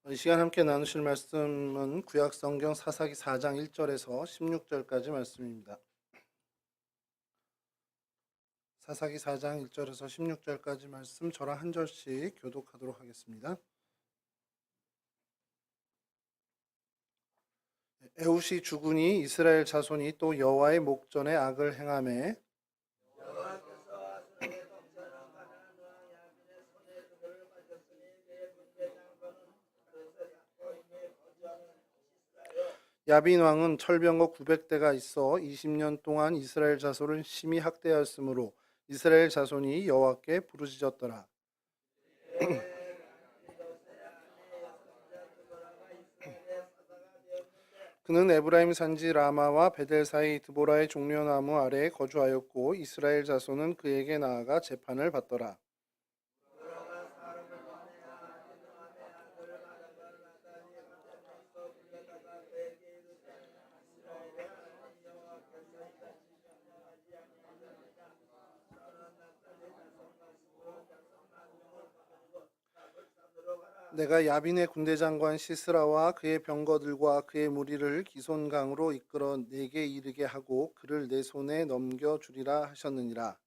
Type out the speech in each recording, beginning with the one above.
이 시간 함께 나누실 말씀은 구약성경 사사기 4장 1절에서 16절까지 말씀입니다. 사사기 4장 1절에서 16절까지 말씀 저랑 한 절씩 교독하도록 하겠습니다. 에훗이 죽으니 이스라엘 자손이 또 여호와의 목전에 악을 행하매 야빈 왕은 철병거 900대가 있어 20년 동안 이스라엘 자손을 심히 학대하였으므로 이스라엘 자손이 여호와께 부르짖었더라. 그는 에브라임 산지 라마와 베델 사이 드보라의 종려나무 아래에 거주하였고 이스라엘 자손은 그에게 나아가 재판을 받더라. 내가 야빈의 군대장관 시스라와 그의 병거들과 그의 무리를 기손강으로 이끌어 내게 이르게 하고 그를 내 손에 넘겨 주리라 하셨느니라.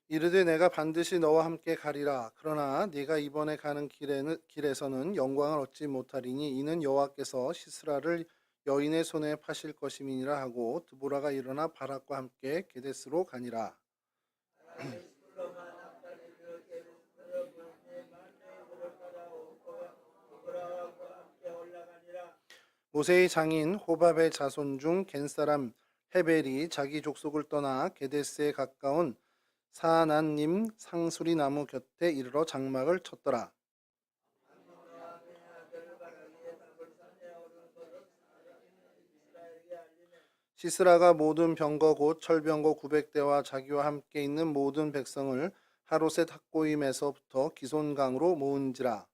이르되 내가 반드시 너와 함께 가리라. 그러나 네가 이번에 가는 길에서는 영광을 얻지 못하리니 이는 여호와께서 시스라를 여인의 손에 파실 것임이니라 하고 드보라가 일어나 바락과 함께 게데스로 가니라. 모세의 장인 호밥의 자손 중 겐사람 헤벨이 자기 족속을 떠나 게데스에 가까운 사난님 상수리 나무 곁에 이르러 장막을 쳤더라. 시스라가 모든 병거 곧 철병거 900대와 자기와 함께 있는 모든 백성을 하로셋 학고임에서부터 기손강으로 모은지라.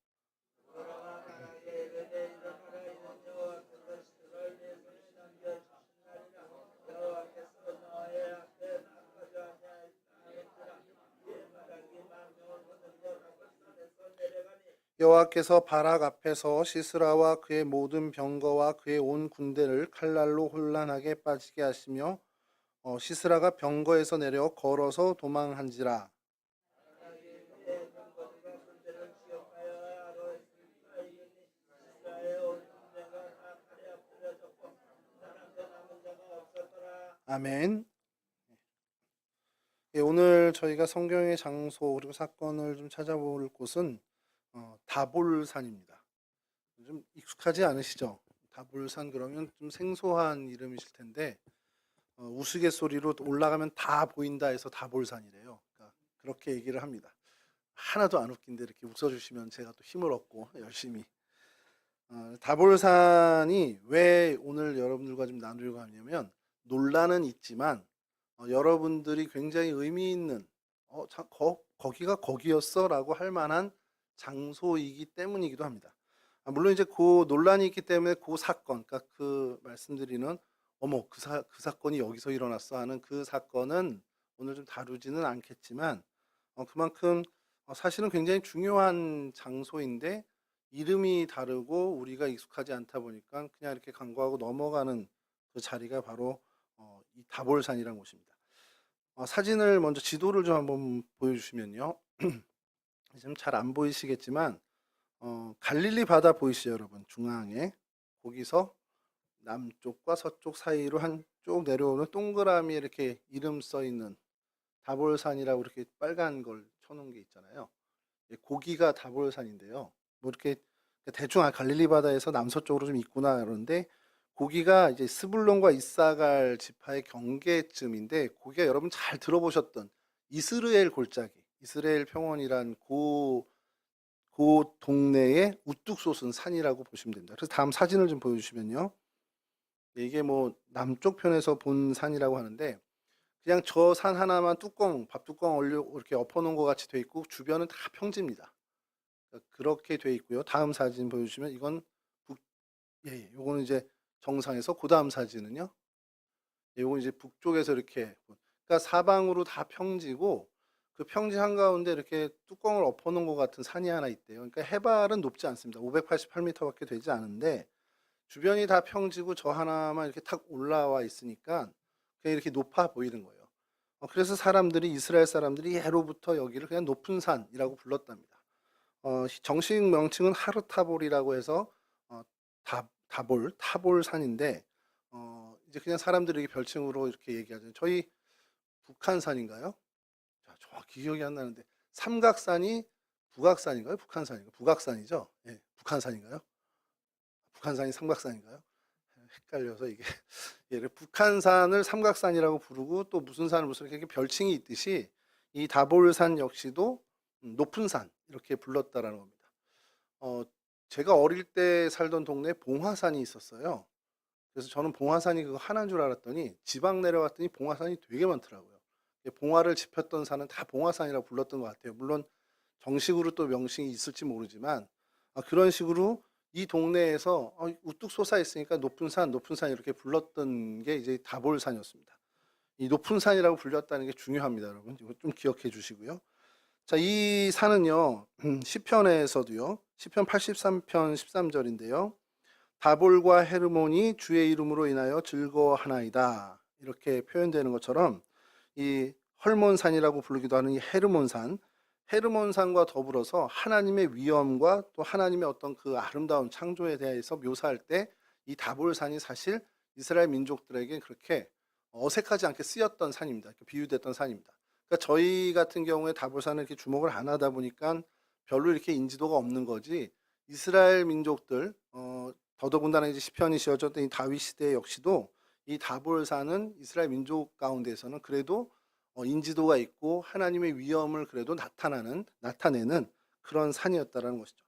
여호와께서 바락 앞에서 시스라와 그의 모든 병거와 그의 온 군대를 칼날로 혼란하게 빠지게 하시며 시스라가 병거에서 내려 걸어서 도망한지라. 아멘. 예, 오늘 저희가 성경의 장소 그리고 사건을 좀 찾아볼 곳은 다볼산입니다. 좀 익숙하지 않으시죠? 다볼산 그러면 좀 생소한 이름이실 텐데 우스갯소리로 올라가면 다 보인다 해서 다볼산이래요. 그러니까 그렇게 얘기를 합니다. 하나도 안 웃긴데 이렇게 웃어주시면 제가 또 힘을 얻고 열심히 다볼산이 왜 오늘 여러분들과 좀 나누려고 하냐면 논란은 있지만 여러분들이 굉장히 의미 있는 거기가 거기였어 라고 할 만한 장소이기 때문이기도 합니다. 물론 이제 그 논란이 있기 때문에 그 사건, 그러니까 그 말씀드리는 어머 그 사건이 여기서 일어났어 하는 그 사건은 오늘 좀 다루지는 않겠지만 그만큼 사실은 굉장히 중요한 장소인데 이름이 다르고 우리가 익숙하지 않다 보니까 그냥 이렇게 간과하고 넘어가는 그 자리가 바로 이 다볼산이라는 곳입니다. 사진을 먼저 지도를 좀 한번 보여주시면요. 지금 잘 안 보이시겠지만 갈릴리 바다 보이시죠, 여러분? 중앙에 거기서 남쪽과 서쪽 사이로 한쪽 내려오는 동그라미에 이렇게 이름 써 있는 다볼산이라고 이렇게 빨간 걸 쳐놓은 게 있잖아요. 고기가 다볼산인데요. 뭐 이렇게 대충 갈릴리 바다에서 남서쪽으로 좀 있구나 그러는데 고기가 이제 스불론과 이사갈 지파의 경계쯤인데 고기가 여러분 잘 들어보셨던 이스르엘 골짜기, 이스라엘 평원이란 그 동네에 우뚝 솟은 산이라고 보시면 됩니다. 그래서 다음 사진을 좀 보여주시면요. 이게 뭐 남쪽 편에서 본 산이라고 하는데 그냥 저 산 하나만 밥뚜껑 올려 이렇게 엎어놓은 것 같이 돼 있고 주변은 다 평지입니다. 그렇게 돼 있고요. 다음 사진 보여주시면 이건 요거는 이제 정상에서 그 다음 사진은요. 요건 이제 북쪽에서 이렇게 그러니까 사방으로 다 평지고 그 평지 한가운데 이렇게 뚜껑을 엎어 놓은 것 같은 산이 하나 있대요. 그러니까 해발은 높지 않습니다. 588 미터밖에 되지 않은데 주변이 다 평지고 저 하나만 이렇게 탁 올라와 있으니까 그냥 이렇게 높아 보이는 거예요. 그래서 사람들이 이스라엘 사람들이 예로부터 여기를 그냥 높은 산이라고 불렀답니다. 정식 명칭은 하르타볼이라고 해서 타볼 산인데 이제 그냥 사람들이 이렇게 별칭으로 이렇게 얘기하죠. 저희 북한산인가요? 자, 정확히 기억이 안 나는데 삼각산이 북악산인가요? 북한산인가요? 북악산이죠. 예, 북한산인가요? 북한산이 삼각산인가요? 헷갈려서 이게 얘를 북한산을 삼각산이라고 부르고 또 무슨 산을 무슨 이렇게 별칭이 있듯이 이 다볼산 역시도 높은 산 이렇게 불렀다라는 겁니다. 어, 제가 어릴 때 살던 동네에 봉화산이 있었어요. 그래서 저는 봉화산이 그거 하나인 줄 알았더니 지방 내려갔더니 봉화산이 되게 많더라고요. 봉화를 지폈던 산은 다 봉화산이라고 불렀던 것 같아요. 물론 정식으로 또 명칭이 있을지 모르지만 그런 식으로 이 동네에서 우뚝 솟아 있으니까 높은 산 이렇게 불렀던 게 이제 다볼산이었습니다. 이 높은 산이라고 불렸다는 게 중요합니다, 여러분. 이거 좀 기억해 주시고요. 자, 이 산은요, 시편에서도요, 시편 83편 13절인데요. 다볼과 헤르몬이 주의 이름으로 인하여 즐거워하나이다. 이렇게 표현되는 것처럼 이 헐몬산이라고 부르기도 하는 이 헤르몬산, 헤르몬산과 더불어서 하나님의 위엄과 또 하나님의 어떤 그 아름다운 창조에 대해서 묘사할 때 이 다볼산이 사실 이스라엘 민족들에게 그렇게 어색하지 않게 쓰였던 산입니다. 이렇게 비유됐던 산입니다. 그러니까 저희 같은 경우에 다볼산을 이렇게 주목을 안 하다 보니까 별로 이렇게 인지도가 없는 거지 이스라엘 민족들 더더군다나 이제 시편이 지어졌던 이 다윗 시대 역시도 이 다볼산은 이스라엘 민족 가운데서는 그래도 인지도가 있고 하나님의 위엄을 그래도 나타내는 그런 산이었다라는 것이죠.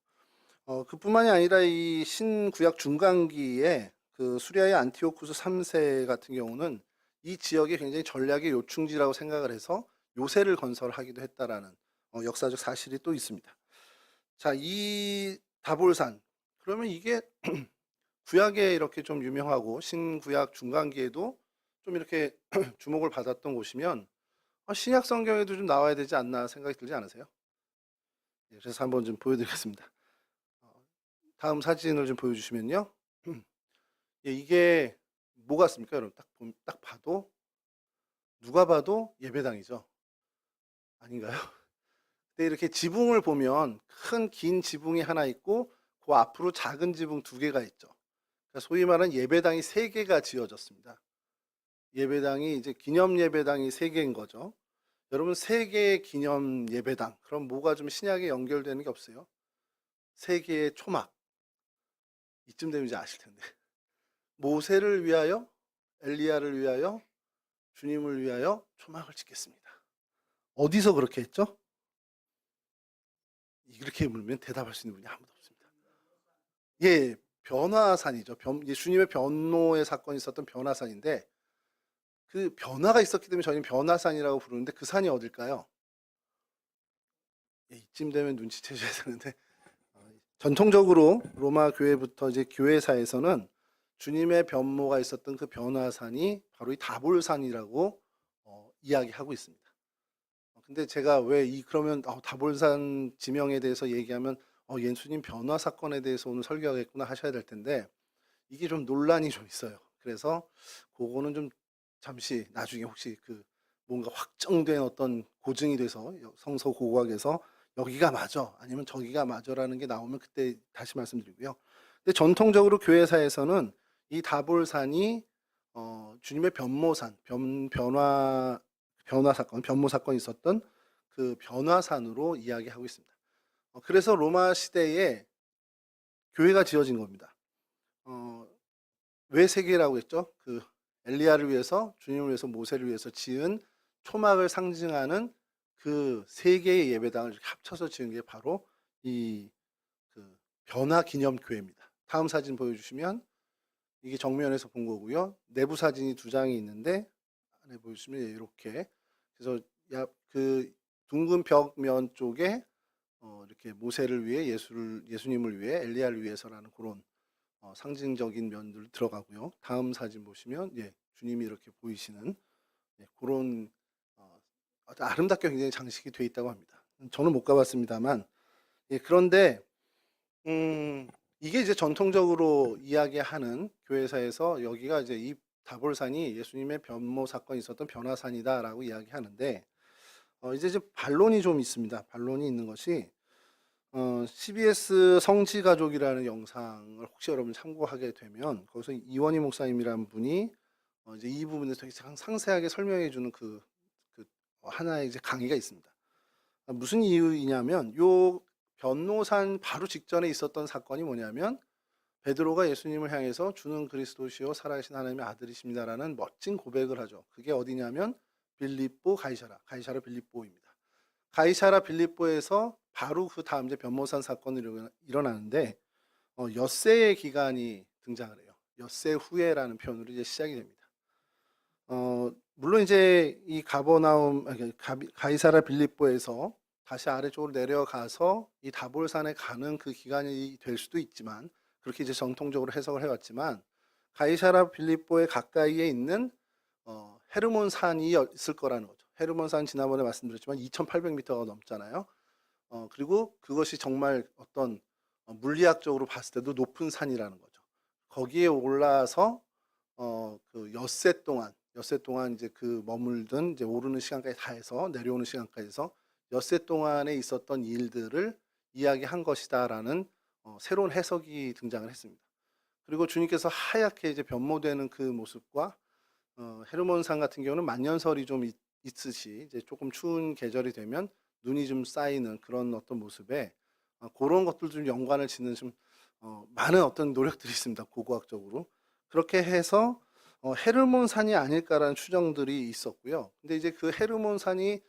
그뿐만이 아니라 이 신구약 중간기에 그 수리아의 안티오쿠스 3세 같은 경우는 이 지역이 굉장히 전략의 요충지라고 생각을 해서 요새를 건설하기도 했다라는 역사적 사실이 또 있습니다. 자, 이 다볼산 그러면 이게 구약에 이렇게 좀 유명하고 신구약 중간기에도 좀 이렇게 주목을 받았던 곳이면 신약 성경에도 좀 나와야 되지 않나 생각이 들지 않으세요? 예, 그래서 한번 좀 보여드리겠습니다. 다음 사진을 좀 보여주시면요. 예, 이게 뭐 같습니까, 여러분? 딱 봐도 누가 봐도 예배당이죠. 아닌가요? 근데 이렇게 지붕을 보면 큰 긴 지붕이 하나 있고 그 앞으로 작은 지붕 두 개가 있죠. 그러니까 소위 말하는 예배당이 세 개가 지어졌습니다. 예배당이 이제 기념 예배당이 세 개인 거죠. 여러분 세 개의 기념 예배당 그럼 뭐가 좀 신약에 연결되는 게 없어요? 세 개의 초막 이쯤 되면 이제 아실 텐데 모세를 위하여 엘리야를 위하여 주님을 위하여 초막을 짓겠습니다. 어디서 그렇게 했죠? 이렇게 물으면 대답할 수 있는 분이 아무도 없습니다. 예, 변화산이죠. 예수님의 변노의 사건이 있었던 변화산인데 그 변화가 있었기 때문에 저희는 변화산이라고 부르는데 그 산이 어딜까요? 예, 이쯤 되면 눈치채셔야 되는데 전통적으로 로마 교회부터 이제 교회사에서는 주님의 변모가 있었던 그 변화산이 바로 이 다볼산이라고 이야기하고 있습니다. 근데 제가 왜 그러면 다볼산 지명에 대해서 얘기하면 예수님 변화 사건에 대해서 오늘 설교하겠구나 하셔야 될 텐데 이게 좀 논란이 좀 있어요. 그래서 그거는 좀 잠시 나중에 혹시 그 뭔가 확정된 어떤 고증이 돼서 성서 고고학에서 여기가 맞아 아니면 저기가 맞아라는 게 나오면 그때 다시 말씀드리고요. 근데 전통적으로 교회사에서는 이 다볼산이 주님의 변모산, 변화 사건, 변모 사건이 있었던 그 변화산으로 이야기하고 있습니다. 그래서 로마 시대에 교회가 지어진 겁니다. 왜 세 개라고 했죠? 그 엘리야를 위해서, 주님을 위해서, 모세를 위해서 지은 초막을 상징하는 그 세 개의 예배당을 이렇게 합쳐서 지은 게 바로 이 그 변화 기념 교회입니다. 다음 사진 보여주시면 이게 정면에서 본 거고요. 내부 사진이 두 장이 있는데 안에 보여주시면 이렇게 그래서 그 둥근 벽면 쪽에 이렇게 모세를 위해 예수님을 위해 엘리야를 위해서라는 그런 상징적인 면들 들어가고요. 다음 사진 보시면 주님이 이렇게 보이시는 그런 아주 아름답게 굉장히 장식이 돼 있다고 합니다. 저는 못 가봤습니다만 그런데 이게 이제 전통적으로 이야기하는 교회사에서 여기가 이제 이 다볼산이 예수님의 변모 사건이 있었던 변화산이다라고 이야기하는데 이제 좀 반론이 좀 있습니다. 반론이 있는 것이 CBS 성지가족이라는 영상을 혹시 여러분 참고하게 되면 거기서 이원희 목사님이라는 분이 이제 이 부분에 되게 상세하게 설명해 주는 그 하나의 이제 강의가 있습니다. 무슨 이유이냐면 요 변노산 바로 직전에 있었던 사건이 뭐냐면 베드로가 예수님을 향해서 주는 그리스도시요 살아계신 하나님의 아들이십니다라는 멋진 고백을 하죠. 그게 어디냐면 빌립보 가이사라 빌립보입니다. 가이사라 빌립보에서 바로 그 다음 이제 변모산 사건이 일어나는데 엿새의 기간이 등장을 해요. 엿새 후에라는 표현으로 이제 시작이 됩니다. 물론 이제 이 가버나움 가이사라 빌립보에서 다시 아래쪽으로 내려가서 이 다볼산에 가는 그 기간이 될 수도 있지만 그렇게 이제 전통적으로 해석을 해왔지만 가이사라 빌립보에 가까이에 있는 헤르몬 산이 있을 거라는 거죠. 헤르몬 산 지난번에 말씀드렸지만 2,800m가 넘잖아요. 그리고 그것이 정말 어떤 물리학적으로 봤을 때도 높은 산이라는 거죠. 거기에 올라서 그 엿새 동안 이제 그 머물든 이제 오르는 시간까지 다 해서 내려오는 시간까지 해서 엿새 동안에 있었던 일들을 이야기한 것이다라는 새로운 해석이 등장을 했습니다. 그리고 주님께서 하얗게 이제 변모되는 그 모습과 헤르몬산 같은 경우는 만년설이 좀 있으시 이제 조금 추운 계절이 되면 눈이 좀 쌓이는 그런 어떤 모습에 그런 것들 좀 연관을 짓는 좀 많은 어떤 노력들이 있습니다. 고고학적으로 그렇게 해서 헤르몬산이 아닐까라는 추정들이 있었고요. 근데 이제 그 헤르몬산이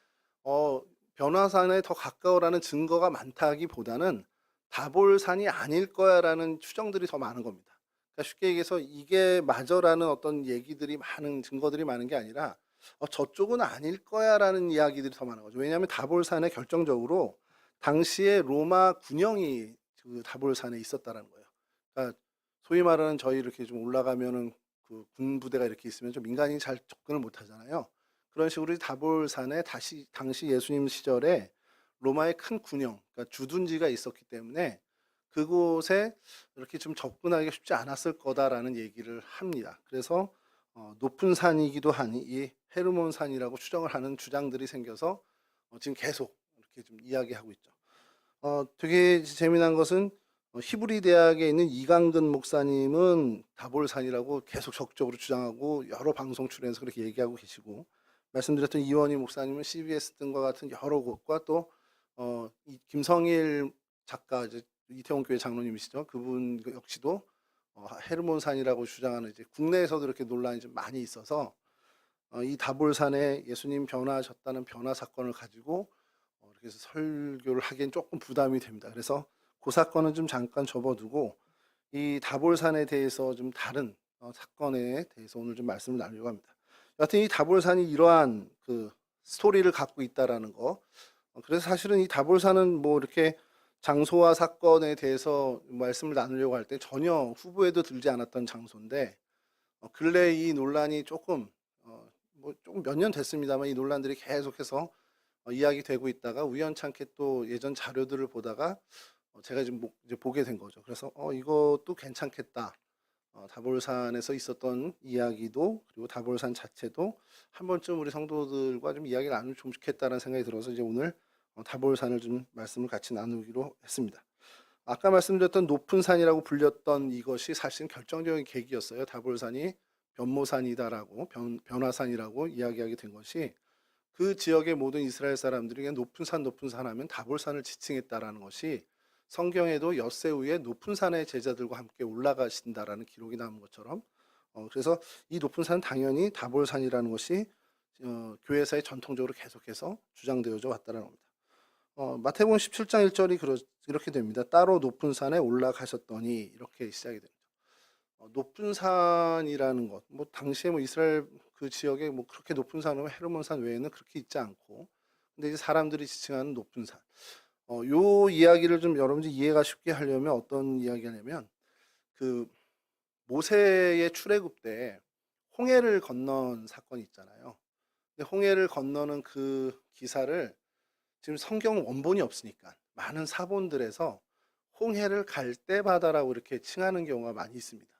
변화산에 더 가까워라는 증거가 많다기보다는 다볼산이 아닐 거야라는 추정들이 더 많은 겁니다. 그러니까 쉽게 얘기해서 이게 맞어라는 어떤 얘기들이 많은 증거들이 많은 게 아니라 저쪽은 아닐 거야라는 이야기들이 더 많은 거죠. 왜냐하면 다볼산에 결정적으로 당시에 로마 군영이 그 다볼산에 있었다라는 거예요. 그러니까 소위 말하는 저희 이렇게 좀 올라가면은 그 군부대가 이렇게 있으면 좀 민간인이 잘 접근을 못 하잖아요. 그런 식으로 다볼산에 당시 예수님 시절에 로마의 큰 군영, 그러니까 주둔지가 있었기 때문에 그곳에 이렇게 좀 접근하기가 쉽지 않았을 거다라는 얘기를 합니다. 그래서 높은 산이기도 하니 이 헤르몬 산이라고 추정을 하는 주장들이 생겨서 지금 계속 이렇게 좀 이야기하고 있죠. 되게 재미난 것은 히브리 대학에 있는 이강근 목사님은 다볼산이라고 계속 적극적으로 주장하고 여러 방송 출연해서 그렇게 얘기하고 계시고 말씀드렸던 이원희 목사님은 CBS 등과 같은 여러 곳과 또 이 김성일 작가 이제 이태원 교회 장로님이시죠. 그분 역시도 헤르몬산이라고 주장하는 이제 국내에서도 이렇게 논란이 좀 많이 있어서 이 다볼산에 예수님 변화하셨다는 변화 사건을 가지고 이렇게 해서 설교를 하기엔 조금 부담이 됩니다. 그래서 그 사건은 좀 잠깐 접어두고 이 다볼산에 대해서 좀 다른 사건에 대해서 오늘 좀 말씀을 나누려고 합니다. 여하튼 이 다볼산이 이러한 그 스토리를 갖고 있다라는 거. 그래서 사실은 이 다볼산은 뭐 이렇게 장소와 사건에 대해서 말씀을 나누려고 할 때 전혀 후보에도 들지 않았던 장소인데 근래 이 논란이 조금 뭐 조금 몇 년 됐습니다만 이 논란들이 계속해서 이야기되고 있다가 우연찮게 또 예전 자료들을 보다가 제가 지금 이제 보게 된 거죠. 그래서 이것도 괜찮겠다. 다볼산에서 있었던 이야기도 그리고 다볼산 자체도 한 번쯤 우리 성도들과 좀 이야기를 나누면 좀 좋겠다는 생각이 들어서 이제 오늘 다볼산을 좀 말씀을 같이 나누기로 했습니다. 아까 말씀드렸던 높은 산이라고 불렸던 이것이 사실은 결정적인 계기였어요. 다볼산이 변모산이다라고 변화산이라고 이야기하게 된 것이 그 지역의 모든 이스라엘 사람들이 그냥 높은 산 하면 다볼산을 지칭했다라는 것이 성경에도 엿새 후에 높은 산에 제자들과 함께 올라가신다라는 기록이 남은 것처럼 그래서 이 높은 산은 당연히 다볼산이라는 것이 교회사에 전통적으로 계속해서 주장되어져 왔다는 겁니다. 마태복음 17장 1절이 이렇게 됩니다. 따로 높은 산에 올라가셨더니 이렇게 시작이 됩니다. 높은 산이라는 것, 뭐 당시에 뭐 이스라엘 그 지역에 뭐 그렇게 높은 산은 헤르몬산 외에는 그렇게 있지 않고, 근데 이제 사람들이 지칭하는 높은 산. 요 이야기를 좀 여러분들이 이해가 쉽게 하려면 어떤 이야기냐면 그 모세의 출애굽 때 홍해를 건넌 사건이 있잖아요. 근데 홍해를 건너는 그 기사를 지금 성경 원본이 없으니까 많은 사본들에서 홍해를 갈대바다라고 이렇게 칭하는 경우가 많이 있습니다.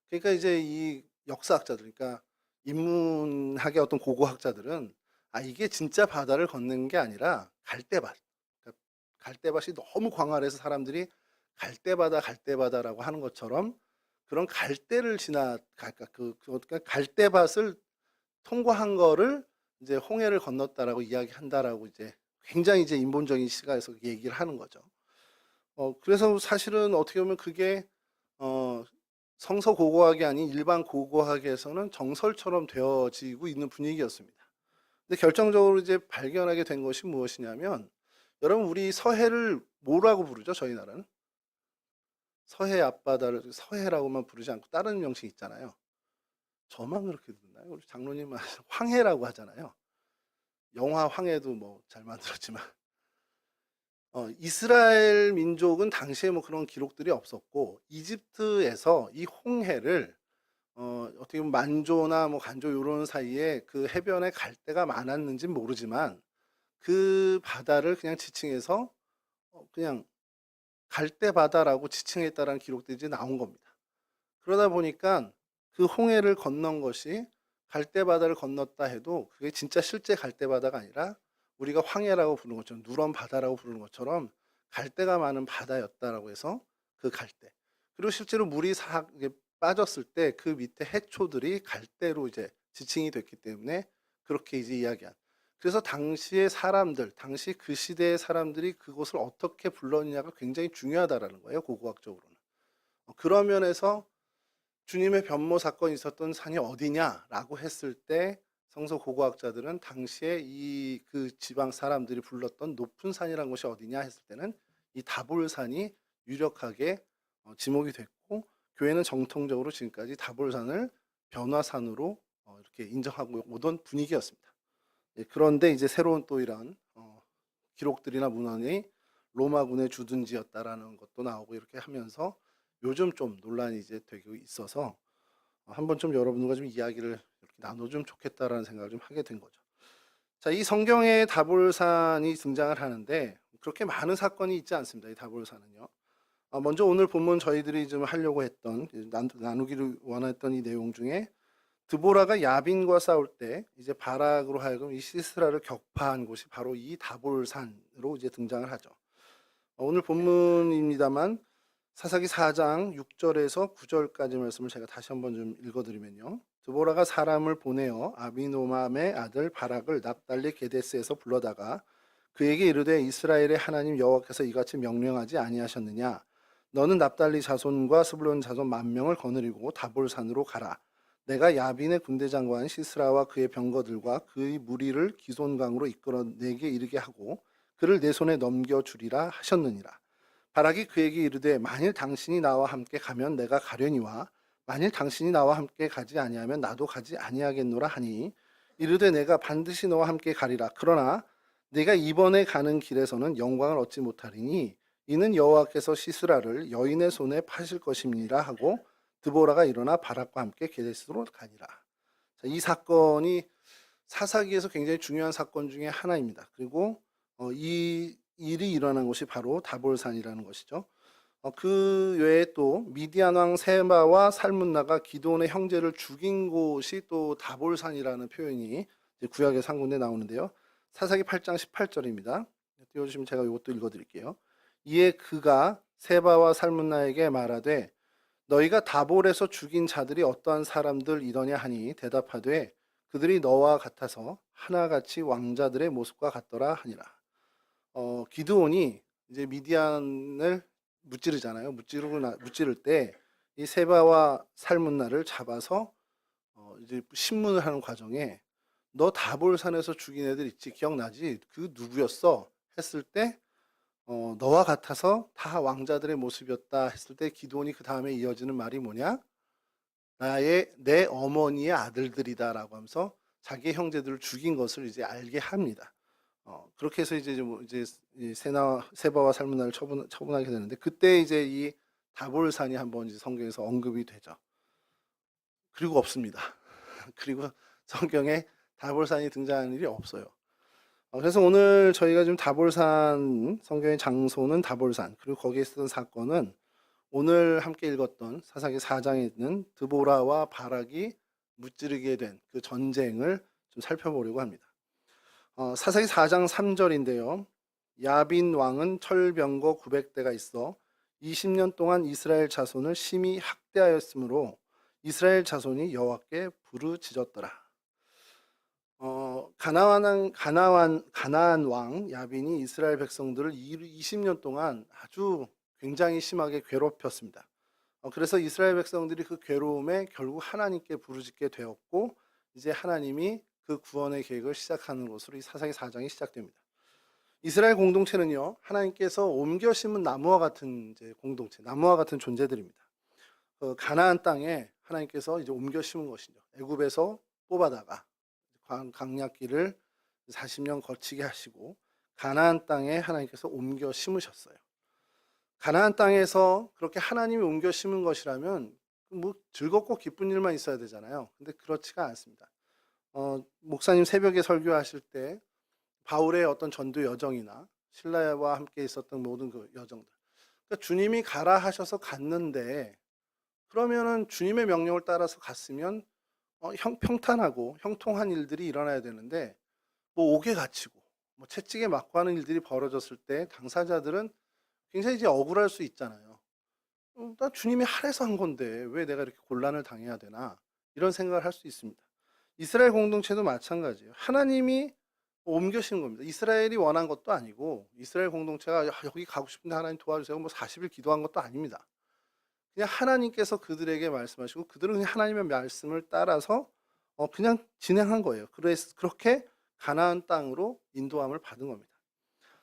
그러니까 이제 이 역사학자들, 그러니까 인문학의 어떤 고고학자들은 이게 진짜 바다를 건너는 게 아니라 갈대밭. 그러니까 갈대밭이 너무 광활해서 사람들이 갈대바다, 갈대바다라고 하는 것처럼 그런 갈대를 그러니까 그러니까 갈대밭을 통과한 거를 이제 홍해를 건넜다라고 이야기한다라고 이제 굉장히 이제 인본적인 시각에서 얘기를 하는 거죠. 그래서 사실은 어떻게 보면 그게 어, 성서 고고학이 아닌 일반 고고학에서는 정설처럼 되어지고 있는 분위기였습니다. 근데 결정적으로 이제 발견하게 된 것이 무엇이냐면, 여러분 우리 서해를 뭐라고 부르죠? 저희 나라는 서해 앞바다를 서해라고만 부르지 않고 다른 명칭 있잖아요. 저만 그렇게 듣나요? 우리 장로님은 황해라고 하잖아요. 영화 황해도 뭐 잘 만들었지만 이스라엘 민족은 당시에 뭐 그런 기록들이 없었고, 이집트에서 이 홍해를 어떻게 보면 만조나 뭐 간조 요런 사이에 그 해변에 갈대가 많았는지는 모르지만 그 바다를 그냥 지칭해서 그냥 갈대 바다라고 지칭했다라는 기록들이 이제 나온 겁니다. 그러다 보니까 그 홍해를 건넌 것이 갈대 바다를 건넜다 해도 그게 진짜 실제 갈대 바다가 아니라 우리가 황해라고 부르는 것처럼 누런 바다라고 부르는 것처럼 갈대가 많은 바다였다라고 해서 그 갈대. 그리고 실제로 물이 싹 이게 빠졌을 때 그 밑에 해초들이 갈대로 이제 지칭이 됐기 때문에 그렇게 이제 이야기한. 그래서 당시의 사람들, 당시 그 시대의 사람들이 그곳을 어떻게 불렀느냐가 굉장히 중요하다라는 거예요, 고고학적으로는. 그런 면에서 주님의 변모 사건이 있었던 산이 어디냐라고 했을 때 성서 고고학자들은 당시에 이 그 지방 사람들이 불렀던 높은 산이라는 곳이 어디냐 했을 때는 이 다볼산이 유력하게 지목이 됐고, 교회는 정통적으로 지금까지 다볼산을 변화산으로 이렇게 인정하고 오던 분위기였습니다. 예, 그런데 이제 새로운 또 이런 기록들이나 문헌이 로마군의 주둔지였다라는 것도 나오고 이렇게 하면서 요즘 좀 논란이 이제 되고 있어서 한번 좀 여러분과 좀 이야기를 이렇게 나눠주면 좋겠다라는 생각을 좀 하게 된 거죠. 자, 이 성경에 다볼산이 등장을 하는데 그렇게 많은 사건이 있지 않습니다. 이 다볼산은요. 먼저 오늘 본문 저희들이 좀 하려고 했던 나누기를 원했던 이 내용 중에 드보라가 야빈과 싸울 때 이제 바락으로 하여금 이 시스라를 격파한 곳이 바로 이 다볼산으로 이제 등장을 하죠. 오늘 본문입니다만 사사기 4장 6절에서 9절까지 말씀을 제가 다시 한번 좀 읽어드리면요. 드보라가 사람을 보내어 아비노맘의 아들 바락을 납달리 게데스에서 불러다가 그에게 이르되 이스라엘의 하나님 여호와께서 이같이 명령하지 아니하셨느냐? 너는 납달리 자손과 스불론 자손 10,000명을 거느리고 다볼산으로 가라. 내가 야빈의 군대장관 시스라와 그의 병거들과 그의 무리를 기손강으로 이끌어 내게 이르게 하고 그를 내 손에 넘겨주리라 하셨느니라. 바락이 그에게 이르되 만일 당신이 나와 함께 가면 내가 가려니와 만일 당신이 나와 함께 가지 아니하면 나도 가지 아니하겠노라 하니 이르되 내가 반드시 너와 함께 가리라. 그러나 내가 이번에 가는 길에서는 영광을 얻지 못하리니 이는 여호와께서 시스라를 여인의 손에 파실 것임이라 하고 드보라가 일어나 바락과 함께 게데스로 가니라. 자, 이 사건이 사사기에서 굉장히 중요한 사건 중에 하나입니다. 그리고 이 일이 일어난 곳이 바로 다볼산이라는 것이죠. 그 외에 또 미디안 왕 세바와 살문나가 기드온의 형제를 죽인 곳이 또 다볼산이라는 표현이 구약의 상군에 나오는데요. 사사기 8장 18절입니다. 띄워주시면 제가 이것도 읽어드릴게요. 이에 그가 세바와 살문나에게 말하되 너희가 다볼에서 죽인 자들이 어떠한 사람들이더냐 하니 대답하되 그들이 너와 같아서 하나같이 왕자들의 모습과 같더라 하니라. 기드온이 이제 미디안을 무찌르잖아요. 무찌를 때 이 세바와 살문나를 잡아서 이제 신문을 하는 과정에 너 다볼산에서 죽인 애들 있지 기억나지? 그 누구였어? 했을 때 너와 같아서 다 왕자들의 모습이었다 했을 때 기드온이 그 다음에 이어지는 말이 뭐냐? 내 어머니의 아들들이다라고 하면서 자기의 형제들을 죽인 것을 이제 알게 합니다. 그렇게 해서 이제 이 세바와 살문나를 처분하게 되는데 그때 이제 이 다볼산이 한번 이제 성경에서 언급이 되죠. 그리고 없습니다. 그리고 성경에 다볼산이 등장하는 일이 없어요. 그래서 오늘 저희가 지금 다볼산, 성경의 장소는 다볼산, 그리고 거기에 있었던 사건은 오늘 함께 읽었던 사사기 4장에 있는 드보라와 바락이 무찌르게 된 그 전쟁을 좀 살펴보려고 합니다. 사사기 4장 3절인데요. 야빈 왕은 철병거 900대가 있어 20년 동안 이스라엘 자손을 심히 학대하였으므로 이스라엘 자손이 여호와께 부르짖었더라. 가나안 왕 야빈이 이스라엘 백성들을 20년 동안 아주 굉장히 심하게 괴롭혔습니다. 그래서 이스라엘 백성들이 그 괴로움에 결국 하나님께 부르짖게 되었고, 이제 하나님이 그 구원의 계획을 시작하는 것으로 이 사사기 4장이 시작됩니다. 이스라엘 공동체는요, 하나님께서 옮겨 심은 나무와 같은 이제 공동체, 나무와 같은 존재들입니다. 가나안 땅에 하나님께서 이제 옮겨 심은 것이죠. 애굽에서 뽑아다가 광야길을 40년 거치게 하시고 가나안 땅에 하나님께서 옮겨 심으셨어요. 가나안 땅에서 그렇게 하나님이 옮겨 심은 것이라면 뭐 즐겁고 기쁜 일만 있어야 되잖아요. 근데 그렇지가 않습니다. 목사님 새벽에 설교하실 때 바울의 어떤 전도 여정이나 신라와 함께 있었던 모든 그 여정들, 그러니까 주님이 가라 하셔서 갔는데, 그러면은 주님의 명령을 따라서 갔으면 평탄하고 형통한 일들이 일어나야 되는데, 뭐 옥에 갇히고 뭐 채찍에 맞고 하는 일들이 벌어졌을 때 당사자들은 굉장히 이제 억울할 수 있잖아요. 나 주님이 하래서 한 건데 왜 내가 이렇게 곤란을 당해야 되나, 이런 생각을 할 수 있습니다. 이스라엘 공동체도 마찬가지예요. 하나님이 옮겨신 겁니다. 이스라엘이 원한 것도 아니고, 이스라엘 공동체가 여기 가고 싶은데 하나님 도와주세요 뭐 40일 기도한 것도 아닙니다. 그냥 하나님께서 그들에게 말씀하시고 그들은 그냥 하나님의 말씀을 따라서 그냥 진행한 거예요. 그래서 그렇게 가나안 땅으로 인도함을 받은 겁니다.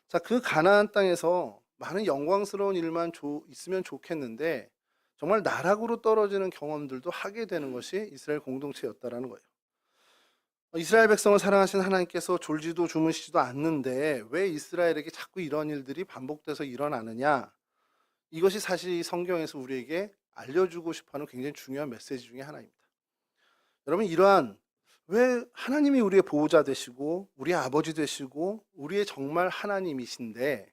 자, 그 가나안 땅에서 많은 영광스러운 일만 있으면 좋겠는데, 정말 나락으로 떨어지는 경험들도 하게 되는 것이 이스라엘 공동체였다라는 거예요. 이스라엘 백성을 사랑하신 하나님께서 졸지도 주무시지도 않는데 왜 이스라엘에게 자꾸 이런 일들이 반복돼서 일어나느냐? 이것이 사실 성경에서 우리에게 알려주고 싶어하는 굉장히 중요한 메시지 중에 하나입니다. 여러분, 이러한, 왜 하나님이 우리의 보호자 되시고 우리의 아버지 되시고 우리의 정말 하나님이신데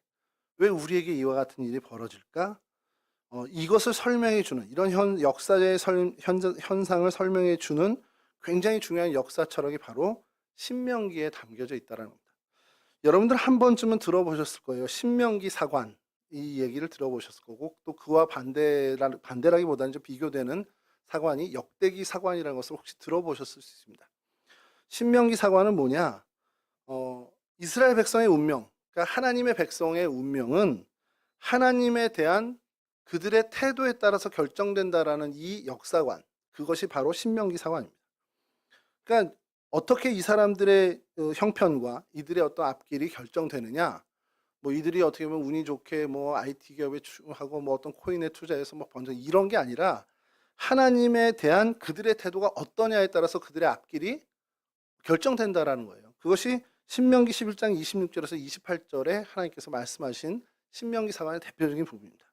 왜 우리에게 이와 같은 일이 벌어질까? 이것을 설명해 주는, 이런 역사의 현상을 설명해 주는 굉장히 중요한 역사 철학이 바로 신명기에 담겨져 있다는 겁니다. 여러분들 한 번쯤은 들어보셨을 거예요. 신명기 사관, 이 얘기를 들어보셨을 거고, 또 그와 반대라기보다는 좀 비교되는 사관이 역대기 사관이라는 것을 혹시 들어보셨을 수 있습니다. 신명기 사관은 뭐냐? 이스라엘 백성의 운명, 그러니까 하나님의 백성의 운명은 하나님에 대한 그들의 태도에 따라서 결정된다라는 이 역사관, 그것이 바로 신명기 사관입니다. 그러니까 어떻게 이 사람들의 형편과 이들의 어떤 앞길이 결정되느냐, 뭐 이들이 어떻게 보면 운이 좋게 뭐 IT 기업에 하고 뭐 어떤 코인에 투자해서 뭐 번져, 이런 게 아니라 하나님에 대한 그들의 태도가 어떠냐에 따라서 그들의 앞길이 결정된다라는 거예요. 그것이 신명기 11장 26절에서 28절에 하나님께서 말씀하신 신명기 사관의 대표적인 부분입니다.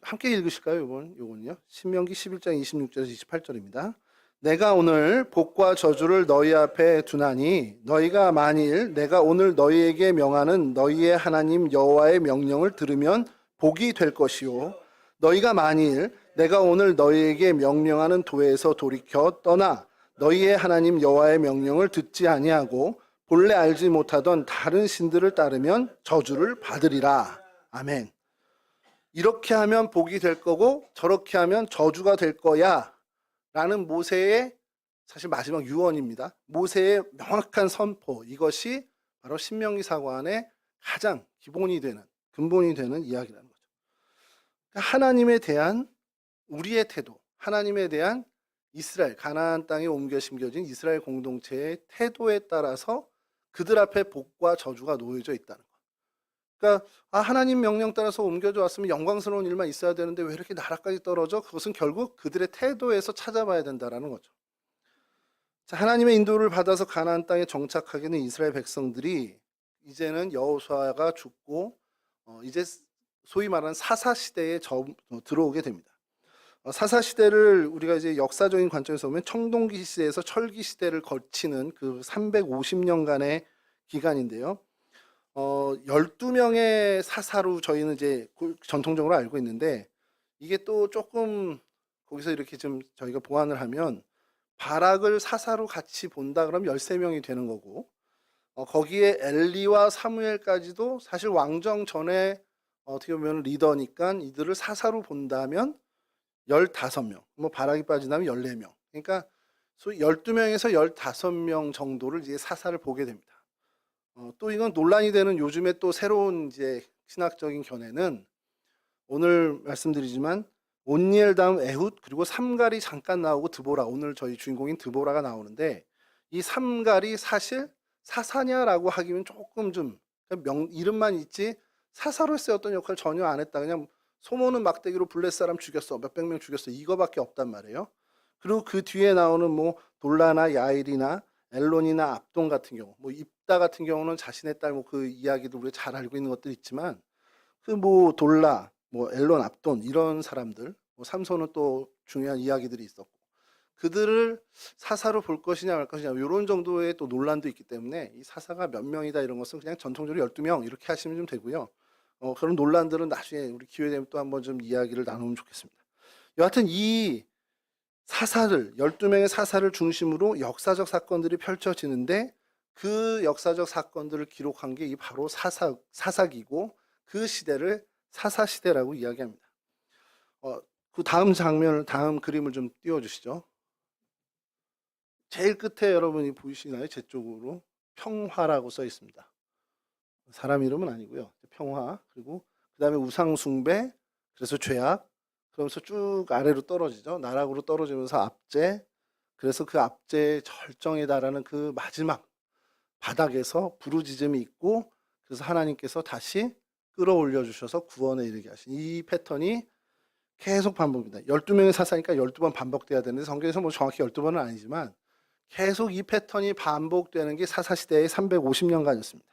함께 읽으실까요? 요건요. 신명기 11장 26절에서 28절입니다. 내가 오늘 복과 저주를 너희 앞에 두나니 너희가 만일 내가 오늘 너희에게 명하는 너희의 하나님 여호와의 명령을 들으면 복이 될 것이요, 너희가 만일 내가 오늘 너희에게 명령하는 도에서 돌이켜 떠나 너희의 하나님 여호와의 명령을 듣지 아니하고 본래 알지 못하던 다른 신들을 따르면 저주를 받으리라. 아멘. 이렇게 하면 복이 될 거고 저렇게 하면 저주가 될 거야 라는 모세의 사실 마지막 유언입니다. 모세의 명확한 선포, 이것이 바로 신명기 사관의 가장 기본이 되는, 근본이 되는 이야기라는 거죠. 그러니까 하나님에 대한 우리의 태도, 하나님에 대한 이스라엘, 가나안 땅에 옮겨 심겨진 이스라엘 공동체의 태도에 따라서 그들 앞에 복과 저주가 놓여져 있다는 것. 그러니까 하나님 명령 따라서 옮겨져 왔으면 영광스러운 일만 있어야 되는데 왜 이렇게 나락까지 떨어져? 그것은 결국 그들의 태도에서 찾아봐야 된다는 거죠. 자, 하나님의 인도를 받아서 가나안 땅에 정착하게 된 이스라엘 백성들이 이제는 여호수아가 죽고 이제 소위 말하는 사사 시대에 들어오게 됩니다. 사사 시대를 우리가 이제 역사적인 관점에서 보면 청동기 시대에서 철기 시대를 거치는 그 350년간의 기간인데요. 12명의 사사로 저희는 이제 전통적으로 알고 있는데, 이게 또 조금 거기서 이렇게 좀 저희가 보완을 하면 바락을 사사로 같이 본다 그러면 13명이 되는 거고, 거기에 엘리와 사무엘까지도 사실 왕정 전에 어떻게 보면 리더니까 이들을 사사로 본다면 15명, 뭐 바락이 빠지나면 14명. 그러니까 소위 12명에서 15명 정도를 이제 사사를 보게 됩니다. 또 이건 논란이 되는 요즘에 또 새로운 이제 신학적인 견해는, 오늘 말씀드리지만 온니엘 다음 에훗, 그리고 삼갈이 잠깐 나오고 드보라, 오늘 저희 주인공인 드보라가 나오는데, 이 삼갈이 사실 사사냐라고 하기는 조금 좀 이름만 있지 사사로서의 어떤 역할을 전혀 안 했다. 그냥 소모는 막대기로 블레 사람 죽였어, 몇백 명 죽였어, 이거밖에 없단 말이에요. 그리고 그 뒤에 나오는 뭐 돌라나 야일이나 엘론이나 압돈 같은 경우, 뭐 입다 같은 경우는 자신의 딸 뭐 그 이야기도 우리가 잘 알고 있는 것들 있지만, 그 뭐 돌라, 뭐 엘론, 압돈 이런 사람들, 뭐 삼손은 또 중요한 이야기들이 있었고, 그들을 사사로 볼 것이냐 말 것이냐 이런 정도의 또 논란도 있기 때문에 이 사사가 몇 명이다 이런 것은 그냥 전통적으로 12명 이렇게 하시면 좀 되고요. 그런 논란들은 나중에 우리 기회 되면 또 한번 좀 이야기를 나누면 좋겠습니다. 여하튼 이 사사를 12명의 사사를 중심으로 역사적 사건들이 펼쳐지는데, 그 역사적 사건들을 기록한 게 이 바로 사사기고, 그 시대를 사사시대라고 이야기합니다. 그 다음 장면을, 다음 그림을 좀 띄워주시죠. 제일 끝에 여러분이 보이시나요? 제 쪽으로 평화라고 써 있습니다. 사람 이름은 아니고요. 평화. 그리고 그 다음에 우상숭배, 그래서 죄악, 그러면서 쭉 아래로 떨어지죠. 나락으로 떨어지면서 압제, 그래서 그 압제의 절정에 달하는 그 마지막 바닥에서 부르짖음이 있고, 그래서 하나님께서 다시 끌어올려 주셔서 구원에 이르게 하신 이 패턴이 계속 반복입니다. 12명의 사사니까 12번 반복돼야 되는데, 성경에서 뭐 정확히 12번은 아니지만 계속 이 패턴이 반복되는 게 사사시대의 350년간이었습니다.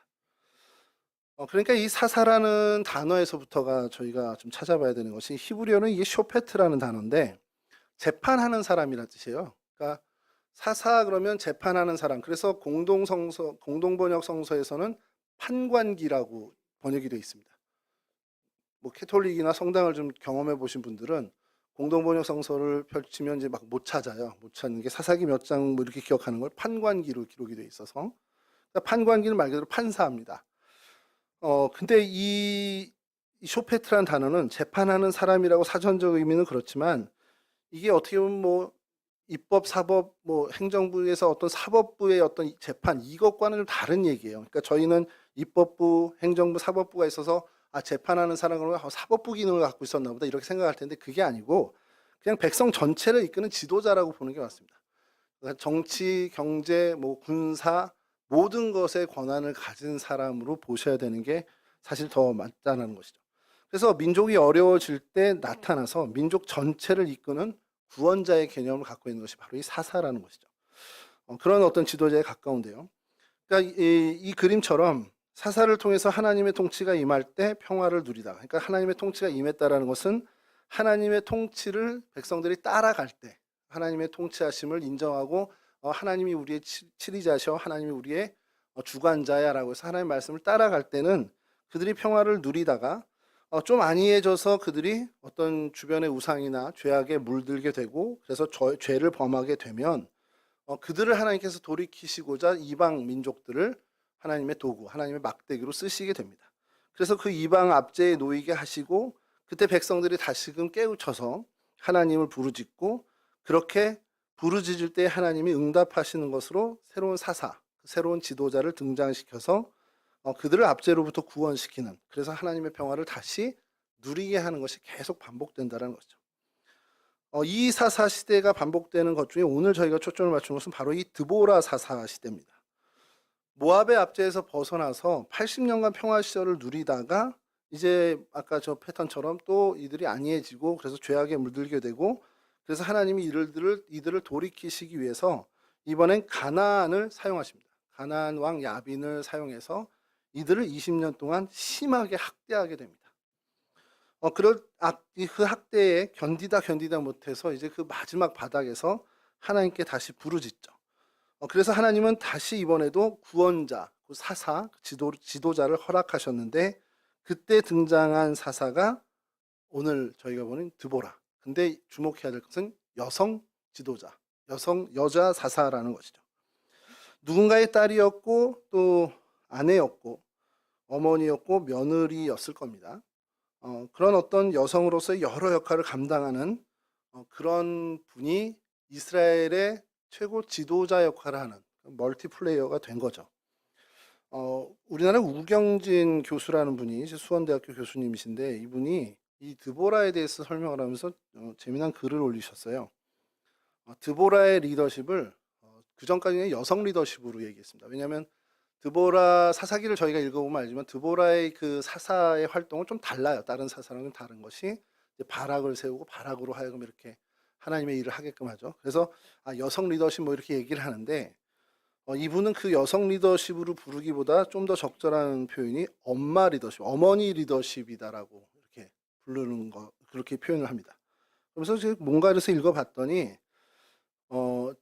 그러니까 이 사사라는 단어에서부터가 저희가 좀 찾아봐야 되는 것이, 히브리어는 이게 쇼페트라는 단어인데 재판하는 사람이라는 뜻이에요. 그러니까 사사 그러면 재판하는 사람. 그래서 공동번역 성서에서는 판관기라고 번역이 되어 있습니다. 뭐 캐톨릭이나 성당을 좀 경험해 보신 분들은 공동번역 성서를 펼치면 이제 막 못 찾아요. 못 찾는 게 사사기 몇 장 뭐 이렇게 기억하는 걸 판관기로 기록이 되어 있어서, 그러니까 판관기는 말 그대로 판사입니다. 근데 이 쇼페트라는 단어는 재판하는 사람이라고 사전적 의미는 그렇지만, 이게 어떻게 보면 뭐 입법, 사법, 뭐 행정부에서 어떤 사법부의 어떤 재판, 이것과는 좀 다른 얘기예요. 그러니까 저희는 입법부, 행정부, 사법부가 있어서 재판하는 사람 그러면 사법부 기능을 갖고 있었나 보다 이렇게 생각할 텐데, 그게 아니고 그냥 백성 전체를 이끄는 지도자라고 보는 게 맞습니다. 그러니까 정치, 경제, 뭐 군사 모든 것의 권한을 가진 사람으로 보셔야 되는 게 사실 더 맞다는 것이죠. 그래서 민족이 어려워질 때 나타나서 민족 전체를 이끄는 구원자의 개념을 갖고 있는 것이 바로 이 사사라는 것이죠. 그런 어떤 지도자에 가까운데요. 그러니까 이 그림처럼 사사를 통해서 하나님의 통치가 임할 때 평화를 누리다. 그러니까 하나님의 통치가 임했다라는 것은 하나님의 통치를 백성들이 따라갈 때 하나님의 통치하심을 인정하고, 하나님이 우리의 치리자셔, 하나님이 우리의 주관자야라고 해서 하나님의 말씀을 따라갈 때는 그들이 평화를 누리다가, 좀 안이해져서 그들이 어떤 주변의 우상이나 죄악에 물들게 되고, 그래서 죄를 범하게 되면 그들을 하나님께서 돌이키시고자 이방 민족들을 하나님의 도구, 하나님의 막대기로 쓰시게 됩니다. 그래서 그 이방 압제에 놓이게 하시고, 그때 백성들이 다시금 깨우쳐서 하나님을 부르짖고, 그렇게 부르짖을 때 하나님이 응답하시는 것으로 새로운 사사, 새로운 지도자를 등장시켜서 그들을 압제로부터 구원시키는, 그래서 하나님의 평화를 다시 누리게 하는 것이 계속 반복된다는 것이죠. 이 사사 시대가 반복되는 것 중에 오늘 저희가 초점을 맞춘 것은 바로 이 드보라 사사 시대입니다. 모압의 압제에서 벗어나서 80년간 평화 시절을 누리다가 이제 아까 저 패턴처럼 또 이들이 안이해지고, 그래서 죄악에 물들게 되고, 그래서 하나님이 이들을 돌이키시기 위해서 이번엔 가나안을 사용하십니다. 가나안 왕 야빈을 사용해서 이들을 20년 동안 심하게 학대하게 됩니다. 그 학대에 견디다 못해서 이제 그 마지막 바닥에서 하나님께 다시 부르짖죠. 그래서 하나님은 다시 이번에도 구원자, 그 사사, 지도자를 허락하셨는데 그때 등장한 사사가 오늘 저희가 보는 드보라. 근데 주목해야 될 것은 여성 지도자, 여자 사사라는 것이죠. 누군가의 딸이었고 또 아내였고 어머니였고 며느리였을 겁니다. 그런 어떤 여성으로서의 여러 역할을 감당하는 그런 분이 이스라엘의 최고 지도자 역할을 하는 멀티플레이어가 된 거죠. 우리나라 우경진 교수라는 분이 수원대학교 교수님이신데 이분이 이 드보라에 대해서 설명을 하면서 재미난 글을 올리셨어요. 드보라의 리더십을 그 전까지는 여성 리더십으로 얘기했습니다. 왜냐하면 드보라 사사기를 저희가 읽어보면 알지만 드보라의 그 사사의 활동은 좀 달라요. 다른 사사랑은 다른 것이 바락을 세우고 바락으로 하여금 이렇게 하나님의 일을 하게끔 하죠. 그래서 여성 리더십 뭐 이렇게 얘기를 하는데 이분은 그 여성 리더십으로 부르기보다 좀 더 적절한 표현이 엄마 리더십, 어머니 리더십이다라고 이렇게 부르는 거 그렇게 표현을 합니다. 그래서 제가 뭔가를 해서 읽어봤더니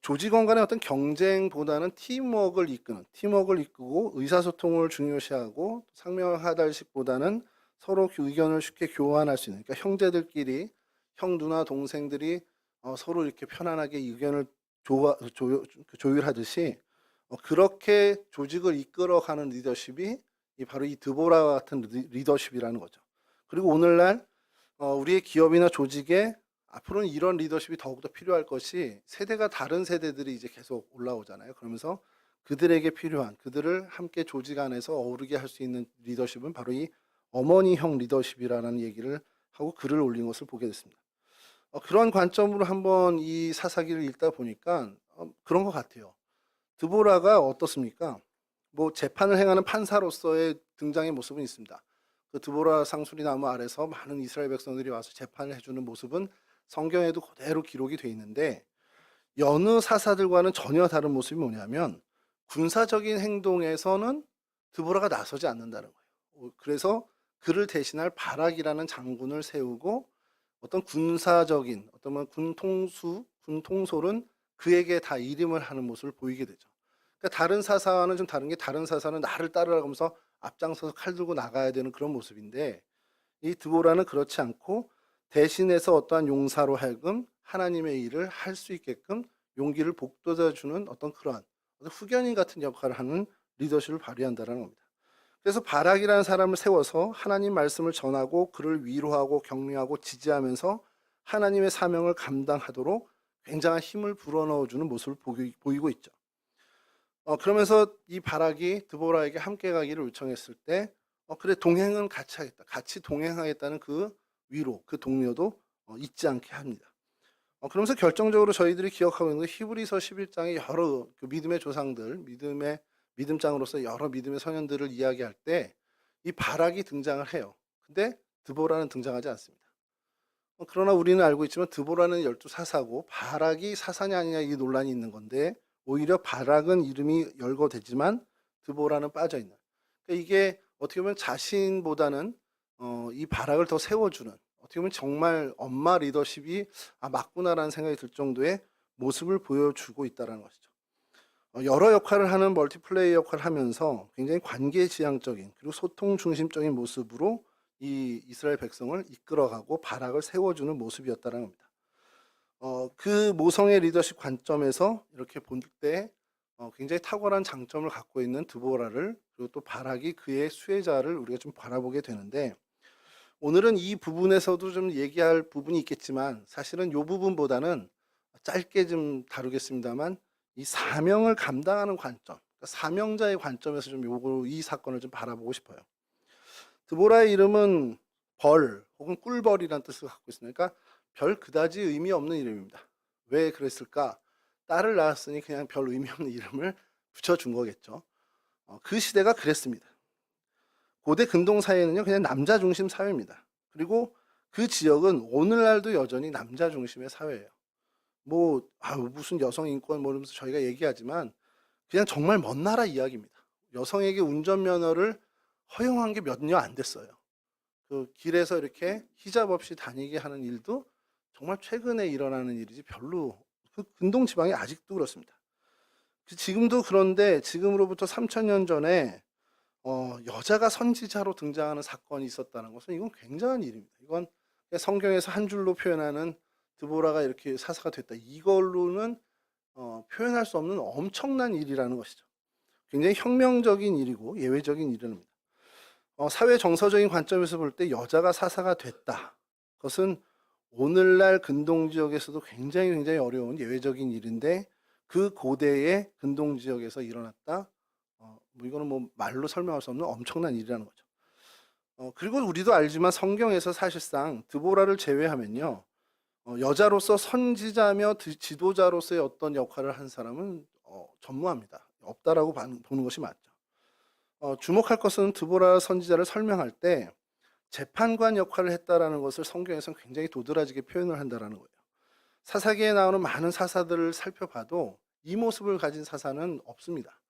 조직원 간의 어떤 경쟁보다는 팀워크를 이끄고 의사소통을 중요시하고 상명하달식보다는 서로 의견을 쉽게 교환할 수 있는, 그러니까 형제들끼리 형 누나 동생들이 서로 이렇게 편안하게 의견을 조율하듯이 그렇게 조직을 이끌어가는 리더십이 바로 이 드보라와 같은 리더십이라는 거죠. 그리고 오늘날 우리의 기업이나 조직에 앞으로는 이런 리더십이 더욱더 필요할 것이 세대가 다른 세대들이 이제 계속 올라오잖아요. 그러면서 그들에게 필요한, 그들을 함께 조직 안에서 어우르게 할 수 있는 리더십은 바로 이 어머니형 리더십이라는 얘기를 하고 글을 올린 것을 보게 됐습니다. 그런 관점으로 한번 이 사사기를 읽다 보니까 그런 것 같아요. 드보라가 어떻습니까? 뭐 재판을 행하는 판사로서의 등장의 모습은 있습니다. 그 드보라 상수리 나무 아래서 많은 이스라엘 백성들이 와서 재판을 해주는 모습은 성경에도 그대로 기록이 돼 있는데 여느 사사들과는 전혀 다른 모습이 뭐냐면 군사적인 행동에서는 드보라가 나서지 않는다는 거예요. 그래서 그를 대신할 바락이라는 장군을 세우고 어떤 군사적인 어떤 군 통솔은 그에게 다 이름을 하는 모습을 보이게 되죠. 그러니까 다른 사사와는 좀 다른 게 다른 사사는 나를 따르라고 하면서 앞장서서 칼 들고 나가야 되는 그런 모습인데 이 드보라는 그렇지 않고 대신해서 어떠한 용사로 하여금 하나님의 일을 할 수 있게끔 용기를 북돋아주는 어떤 그러한 후견인 같은 역할을 하는 리더십을 발휘한다는 겁니다. 그래서 바락이라는 사람을 세워서 하나님 말씀을 전하고 그를 위로하고 격려하고 지지하면서 하나님의 사명을 감당하도록 굉장한 힘을 불어넣어주는 모습을 보이고 있죠. 그러면서 이 바락이 드보라에게 함께 가기를 요청했을 때 그래 동행은 같이 하겠다. 같이 동행하겠다는 그 위로, 그 동료도 잊지 않게 합니다. 그러면서 결정적으로 저희들이 기억하고 있는 히브리서 11장의 여러 그 믿음의 조상들, 믿음장으로서 여러 믿음의 선현들을 이야기할 때 이 바락이 등장을 해요. 근데 드보라는 등장하지 않습니다. 그러나 우리는 알고 있지만 드보라는 12사사고 바락이 사사냐 아니냐 이 논란이 있는 건데 오히려 바락은 이름이 열거되지만 드보라는 빠져있는. 그러니까 이게 어떻게 보면 자신보다는 이 바락을 더 세워주는 어떻게 보면 정말 엄마 리더십이 맞구나라는 생각이 들 정도의 모습을 보여주고 있다는 것이죠. 여러 역할을 하는 멀티플레이어 역할을 하면서 굉장히 관계지향적인 그리고 소통 중심적인 모습으로 이 이스라엘 백성을 이끌어가고 바락을 세워주는 모습이었다는 겁니다. 그 모성의 리더십 관점에서 이렇게 볼 때 굉장히 탁월한 장점을 갖고 있는 드보라를 그리고 또 바락이 그의 수혜자를 우리가 좀 바라보게 되는데 오늘은 이 부분에서도 좀 얘기할 부분이 있겠지만 사실은 이 부분보다는 짧게 좀 다루겠습니다만 이 사명을 감당하는 관점, 그러니까 사명자의 관점에서 좀 이 사건을 좀 바라보고 싶어요. 드보라의 이름은 벌 혹은 꿀벌이라는 뜻을 갖고 있으니까 별 그다지 의미 없는 이름입니다. 왜 그랬을까? 딸을 낳았으니 그냥 별 의미 없는 이름을 붙여준 거겠죠. 그 시대가 그랬습니다. 고대 근동 사회는요 그냥 남자 중심 사회입니다. 그리고 그 지역은 오늘날도 여전히 남자 중심의 사회예요. 뭐 무슨 여성 인권 뭐 이러면서 저희가 얘기하지만 그냥 정말 먼 나라 이야기입니다. 여성에게 운전면허를 허용한 게 몇 년 안 됐어요. 그 길에서 이렇게 히잡 없이 다니게 하는 일도 정말 최근에 일어나는 일이지 별로 그 근동 지방이 아직도 그렇습니다. 지금도 그런데 지금으로부터 3000년 전에 여자가 선지자로 등장하는 사건이 있었다는 것은 이건 굉장한 일입니다. 이건 성경에서 한 줄로 표현하는 드보라가 이렇게 사사가 됐다. 이걸로는 표현할 수 없는 엄청난 일이라는 것이죠. 굉장히 혁명적인 일이고 예외적인 일입니다. 사회 정서적인 관점에서 볼 때 여자가 사사가 됐다. 그것은 오늘날 근동 지역에서도 굉장히 어려운 예외적인 일인데 그 고대의 근동 지역에서 일어났다. 뭐 이거는 뭐 말로 설명할 수 없는 엄청난 일이라는 거죠. 그리고 우리도 알지만 성경에서 사실상 드보라를 제외하면요, 여자로서 선지자며 지도자로서의 어떤 역할을 한 사람은 전무합니다. 없다라고 보는 것이 맞죠. 주목할 것은 드보라 선지자를 설명할 때 재판관 역할을 했다라는 것을 성경에서는 굉장히 도드라지게 표현을 한다라는 거예요. 사사기에 나오는 많은 사사들을 살펴봐도 이 모습을 가진 사사는 없습니다.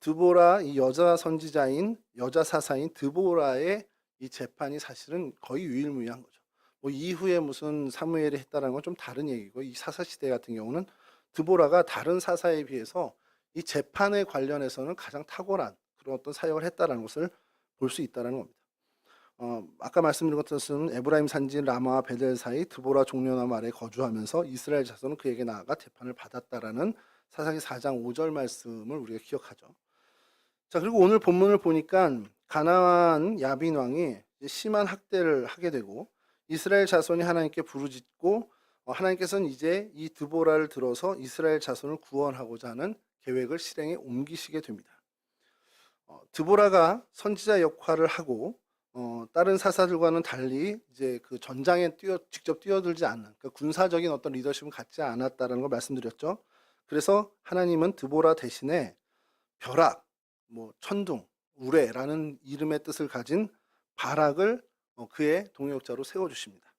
드보라, 이 여자 선지자인 여자 사사인 드보라의 이 재판이 사실은 거의 유일무이한 거죠. 뭐 이후에 무슨 사무엘이 했다는 건 좀 다른 얘기고, 이 사사 시대 같은 경우는 드보라가 다른 사사에 비해서 이 재판에 관련해서는 가장 탁월한 그런 어떤 사역을 했다는 것을 볼 수 있다는 겁니다. 아까 말씀드린 것처럼 에브라임 산지 라마와 베델 사이 드보라 종려나무 아래 거주하면서 이스라엘 자손은 그에게 나아가 재판을 받았다라는 사사기 4장 5절 말씀을 우리가 기억하죠. 자, 그리고 오늘 본문을 보니까 가나안 야빈 왕이 심한 학대를 하게 되고 이스라엘 자손이 하나님께 부르짖고 하나님께서는 이제 이 드보라를 들어서 이스라엘 자손을 구원하고자 하는 계획을 실행에 옮기시게 됩니다. 드보라가 선지자 역할을 하고 다른 사사들과는 달리 이제 그 전장에 직접 뛰어들지 않는, 그러니까 군사적인 어떤 리더십은 갖지 않았다라는 걸 말씀드렸죠. 그래서 하나님은 드보라 대신에 벼락, 뭐 천둥, 우레라는 이름의 뜻을 가진 바락을 그의 동역자로 세워주십니다.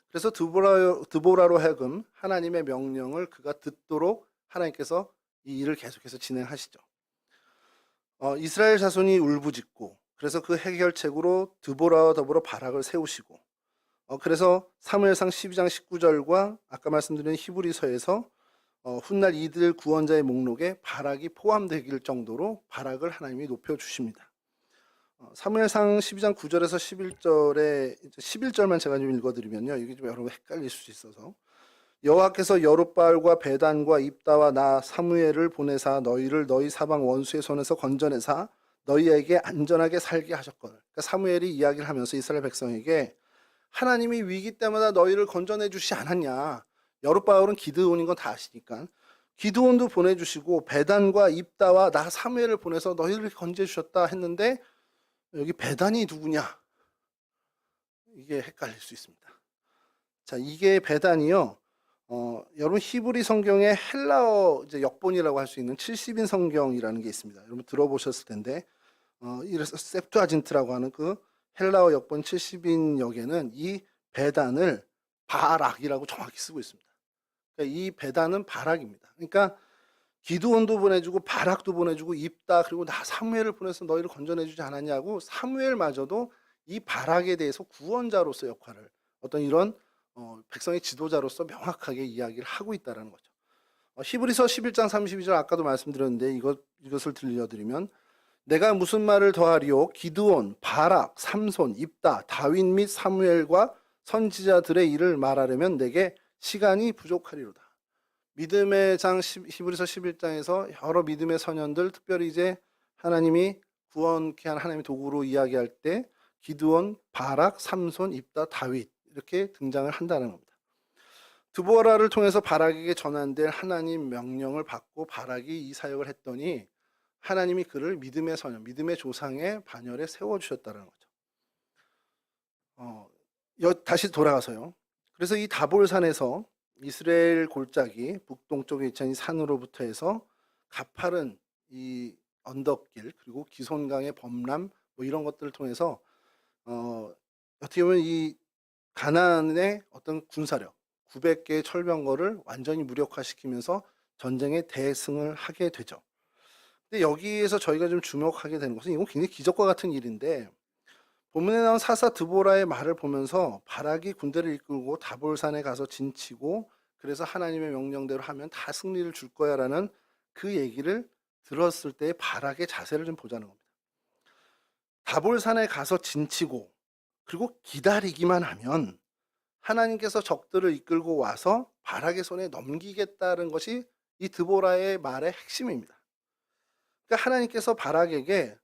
그래서 드보라로 하여금 하나님의 명령을 그가 듣도록 하나님께서 이 일을 계속해서 진행하시죠. 이스라엘 자손이 울부짖고, 그래서 그 해결책으로 드보라와 더불어 바락을 세우시고, 그래서 사무엘상 12장 19절과 아까 말씀드린 히브리서에서 훗날 이들 구원자의 목록에 바락이 포함되길 정도로 바락을 하나님이 높여주십니다. 사무엘상 12장 9절에서 11절에 11절만 제가 좀 읽어드리면요, 이게 좀 여러분 헷갈릴 수 있어서, 여호와께서 여룻바알과 베단과 입다와 나 사무엘을 보내사 너희를 너희 사방 원수의 손에서 건져내사 너희에게 안전하게 살게 하셨거늘. 그러니까 사무엘이 이야기를 하면서 이스라엘 백성에게 하나님이 위기 때마다 너희를 건져내 주시지 않았냐. 여룻바알은 기드온인 건 다 아시니까 기드온도 보내주시고 베단과 입다와 나 사무엘을 보내서 너희를 건져주셨다 했는데 여기 베단이 누구냐? 이게 헷갈릴 수 있습니다. 자, 이게 베단이요. 여러분 히브리 성경의 헬라어 이제 역본이라고 할 수 있는 70인 성경이라는 게 있습니다. 여러분 들어보셨을 텐데, 이래서 셉투아진트라고 하는 그 헬라어 역본 70인 역에는 이 베단을 바락이라고 정확히 쓰고 있습니다. 그러니까 이 베단은 바락입니다. 그러니까 기드온도 보내주고 바락도 보내주고 입다 그리고 나 사무엘을 보내서 너희를 건져내주지 않았냐고, 사무엘마저도 이 바락에 대해서 구원자로서 역할을 어떤 이런 백성의 지도자로서 명확하게 이야기를 하고 있다는 거죠. 히브리서 11장 32절 아까도 말씀드렸는데 이것을 들려드리면, 내가 무슨 말을 더하리요? 기드온, 바락, 삼손, 입다, 다윗 및 사무엘과 선지자들의 일을 말하려면 내게 시간이 부족하리로다. 믿음의 장 히브리서 11장에서 여러 믿음의 선현들, 특별히 이제 하나님이 구원케 한 하나님의 도구로 이야기할 때 기드온, 바락, 삼손, 입다, 다윗 이렇게 등장을 한다는 겁니다. 드보라를 통해서 바락에게 전환될 하나님 명령을 받고 바락이 이 사역을 했더니 하나님이 그를 믿음의 선현, 믿음의 조상의 반열에 세워주셨다는 거죠. 다시 돌아가서요. 그래서 이 다볼산에서 이스라엘 골짜기 북동쪽에 있는 산으로부터 해서 가파른 이 언덕길 그리고 기손강의 범람 뭐 이런 것들을 통해서 어떻게 보면 이 가나안의 어떤 군사력 900개의 철병거를 완전히 무력화시키면서 전쟁에 대승을 하게 되죠. 근데 여기에서 저희가 좀 주목하게 되는 것은 이건 굉장히 기적과 같은 일인데, 본문에 나온 사사 드보라의 말을 보면서 바락이 군대를 이끌고 다볼산에 가서 진치고 그래서 하나님의 명령대로 하면 다 승리를 줄 거야라는 그 얘기를 들었을 때의 바락의 자세를 좀 보자는 겁니다. 다볼산에 가서 진치고 그리고 기다리기만 하면 하나님께서 적들을 이끌고 와서 바락의 손에 넘기겠다는 것이 이 드보라의 말의 핵심입니다. 그러니까 하나님께서 바락에게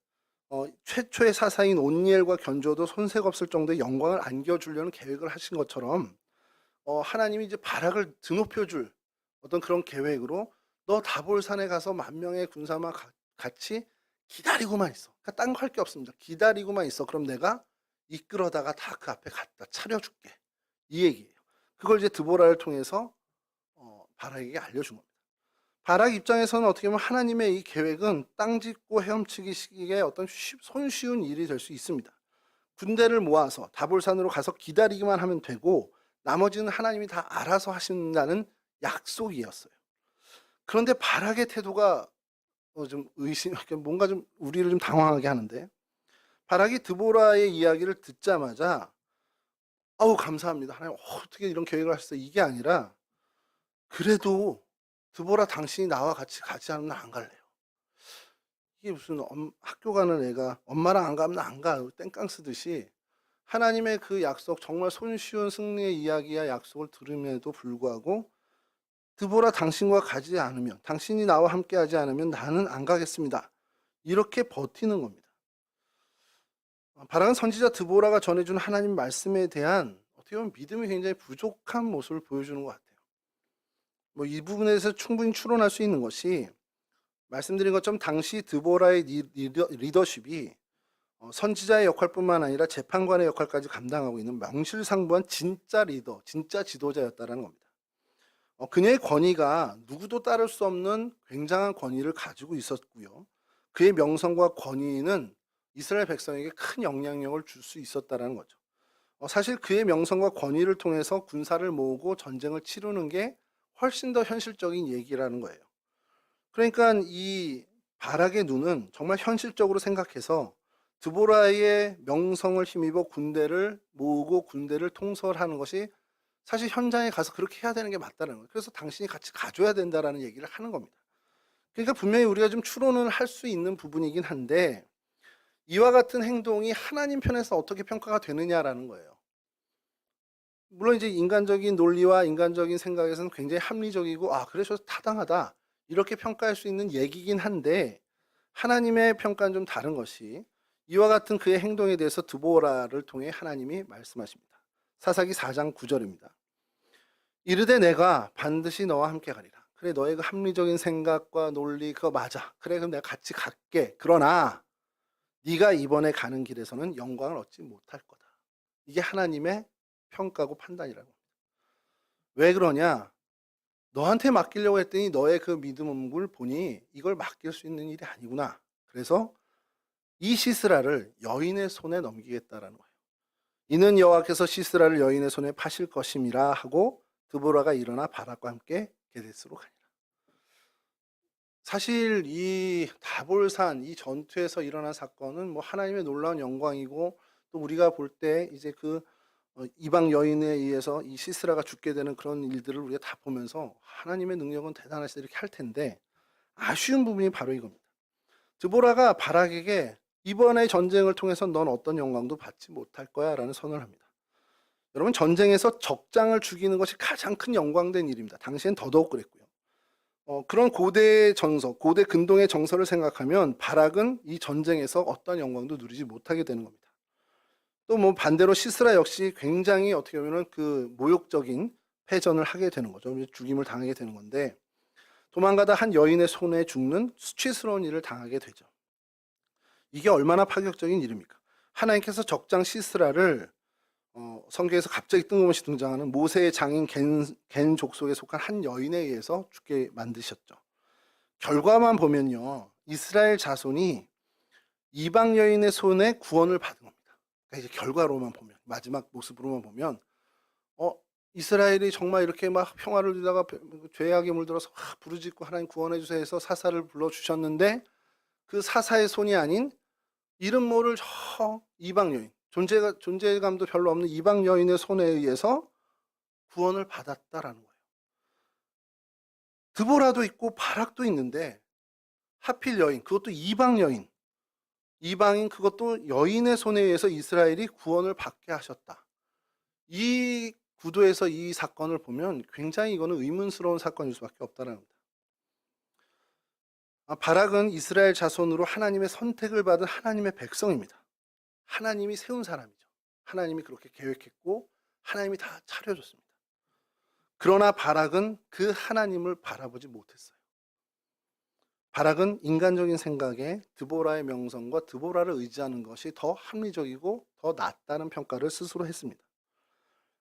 최초의 사사인 온니엘과 견줘도 손색 없을 정도의 영광을 안겨주려는 계획을 하신 것처럼 하나님이 이제 바락을 드높여줄 어떤 그런 계획으로 너 다볼산에 가서 10,000명의 군사만 같이 기다리고만 있어. 그러니까 딴 거 할 게 없습니다. 기다리고만 있어. 그럼 내가 이끌어다가 다 그 앞에 갖다 차려줄게. 이 얘기예요. 그걸 이제 드보라를 통해서 바락에게 알려준 겁니다. 바락 입장에서는 어떻게 보면 하나님의 이 계획은 땅 짚고 헤엄치기식의 어떤 손쉬운 일이 될 수 있습니다. 군대를 모아서 다볼산으로 가서 기다리기만 하면 되고 나머지는 하나님이 다 알아서 하신다는 약속이었어요. 그런데 바락의 태도가 좀 뭔가 좀 우리를 좀 당황하게 하는데, 바락이 드보라의 이야기를 듣자마자 아우 감사합니다. 하나님 어떻게 이런 계획을 하셨어요? 이게 아니라 그래도 드보라 당신이 나와 같이 가지 않으면 안 갈래요. 이게 무슨 학교 가는 애가 엄마랑 안 가면 안 가. 땡깡 쓰듯이 하나님의 그 약속, 정말 손쉬운 승리의 이야기야 약속을 들음에도 불구하고 드보라 당신과 가지 않으면, 당신이 나와 함께 하지 않으면 나는 안 가겠습니다. 이렇게 버티는 겁니다. 바락은 선지자 드보라가 전해준 하나님 말씀에 대한 어떻게 보면 믿음이 굉장히 부족한 모습을 보여주는 것 같아요. 이 부분에서 충분히 추론할 수 있는 것이 말씀드린 것처럼 당시 드보라의 리더십이 선지자의 역할뿐만 아니라 재판관의 역할까지 감당하고 있는 명실상부한 진짜 리더, 진짜 지도자였다는 겁니다. 그녀의 권위가 누구도 따를 수 없는 굉장한 권위를 가지고 있었고요. 그의 명성과 권위는 이스라엘 백성에게 큰 영향력을 줄 수 있었다는 거죠. 사실 그의 명성과 권위를 통해서 군사를 모으고 전쟁을 치르는 게 훨씬 더 현실적인 얘기라는 거예요. 그러니까 이 바락의 눈은 정말 현실적으로 생각해서 드보라의 명성을 힘입어 군대를 모으고 군대를 통솔하는 것이 사실 현장에 가서 그렇게 해야 되는 게 맞다는 거예요. 그래서 당신이 같이 가줘야 된다라는 얘기를 하는 겁니다. 그러니까 분명히 우리가 좀 추론을 할 수 있는 부분이긴 한데 이와 같은 행동이 하나님 편에서 어떻게 평가가 되느냐라는 거예요. 물론 이제 인간적인 논리와 인간적인 생각에서는 굉장히 합리적이고 그러셔서 타당하다 이렇게 평가할 수 있는 얘기긴 한데 하나님의 평가는 좀 다른 것이 이와 같은 그의 행동에 대해서 드보라를 통해 하나님이 말씀하십니다. 사사기 4장 9절입니다. 이르되 내가 반드시 너와 함께 가리라. 그래 너의 그 합리적인 생각과 논리 그거 맞아. 그래 그럼 내가 같이 갈게. 그러나 네가 이번에 가는 길에서는 영광을 얻지 못할 거다. 이게 하나님의 평가고 판단이라고 합니다. 왜 그러냐? 너한테 맡기려고 했더니 너의 그 믿음을 보니 이걸 맡길 수 있는 일이 아니구나. 그래서 이 시스라를 여인의 손에 넘기겠다라는 거예요. 이는 여호와께서 시스라를 여인의 손에 파실 것임이라 하고 드보라가 일어나 바락과 함께 게데스로 가니라. 사실 이 다볼산 이 전투에서 일어난 사건은 하나님의 놀라운 영광이고 또 우리가 볼 때 이제 그 이방 여인에 의해서 이 시스라가 죽게 되는 그런 일들을 우리가 다 보면서 하나님의 능력은 대단하시다 이렇게 할 텐데 아쉬운 부분이 바로 이겁니다. 드보라가 바락에게 이번의 전쟁을 통해서 넌 어떤 영광도 받지 못할 거야 라는 선언을 합니다. 여러분 전쟁에서 적장을 죽이는 것이 가장 큰 영광된 일입니다. 당시엔 더더욱 그랬고요. 그런 고대 정서, 고대 근동의 정서를 생각하면 바락은 이 전쟁에서 어떤 영광도 누리지 못하게 되는 겁니다. 또 반대로 시스라 역시 굉장히 어떻게 보면 그 모욕적인 패전을 하게 되는 거죠. 죽임을 당하게 되는 건데 도망가다 한 여인의 손에 죽는 수치스러운 일을 당하게 되죠. 이게 얼마나 파격적인 일입니까? 하나님께서 적장 시스라를 성경에서 갑자기 뜬금없이 등장하는 모세의 장인 겐 족속에 속한 한 여인에 의해서 죽게 만드셨죠. 결과만 보면요, 이스라엘 자손이 이방 여인의 손에 구원을 받은 겁니다. 그러니까 이제 결과로만 보면, 마지막 모습으로만 보면, 이스라엘이 정말 이렇게 막 평화를 누리다가 죄악에 물들어서 부르짖고 하나님 구원해 주세요 해서 사사를 불러 주셨는데 그 사사의 손이 아닌 이름 모를 저 이방 여인, 존재감도 별로 없는 이방 여인의 손에 의해서 구원을 받았다라는 거예요. 드보라도 있고 바락도 있는데 하필 여인, 그것도 이방 여인, 이방인, 그것도 여인의 손에 의해서 이스라엘이 구원을 받게 하셨다. 이 구도에서 이 사건을 보면 굉장히 이거는 의문스러운 사건일 수밖에 없다는 겁니다. 바락은 이스라엘 자손으로 하나님의 선택을 받은 하나님의 백성입니다. 하나님이 세운 사람이죠. 하나님이 그렇게 계획했고 하나님이 다 차려줬습니다. 그러나 바락은 그 하나님을 바라보지 못했어요. 바락은 인간적인 생각에 드보라의 명성과 드보라를 의지하는 것이 더 합리적이고 더 낫다는 평가를 스스로 했습니다.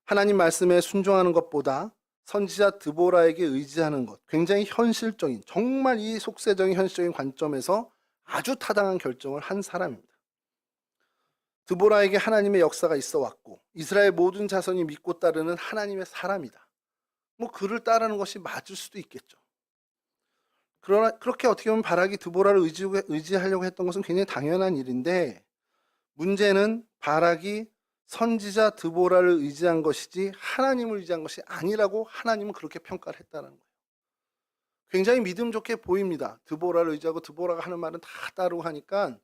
하나님 말씀에 순종하는 것보다 선지자 드보라에게 의지하는 것, 굉장히 현실적인, 정말 이 속세적인 현실적인 관점에서 아주 타당한 결정을 한 사람입니다. 드보라에게 하나님의 역사가 있어 왔고 이스라엘 모든 자손이 믿고 따르는 하나님의 사람이다. 그를 따르는 것이 맞을 수도 있겠죠. 그러나 그렇게 어떻게 보면 바락이 드보라를 의지하려고 했던 것은 굉장히 당연한 일인데, 문제는 바락이 선지자 드보라를 의지한 것이지 하나님을 의지한 것이 아니라고 하나님은 그렇게 평가를 했다는 거예요. 굉장히 믿음 좋게 보입니다. 드보라를 의지하고 드보라가 하는 말은 다 따르고 하니까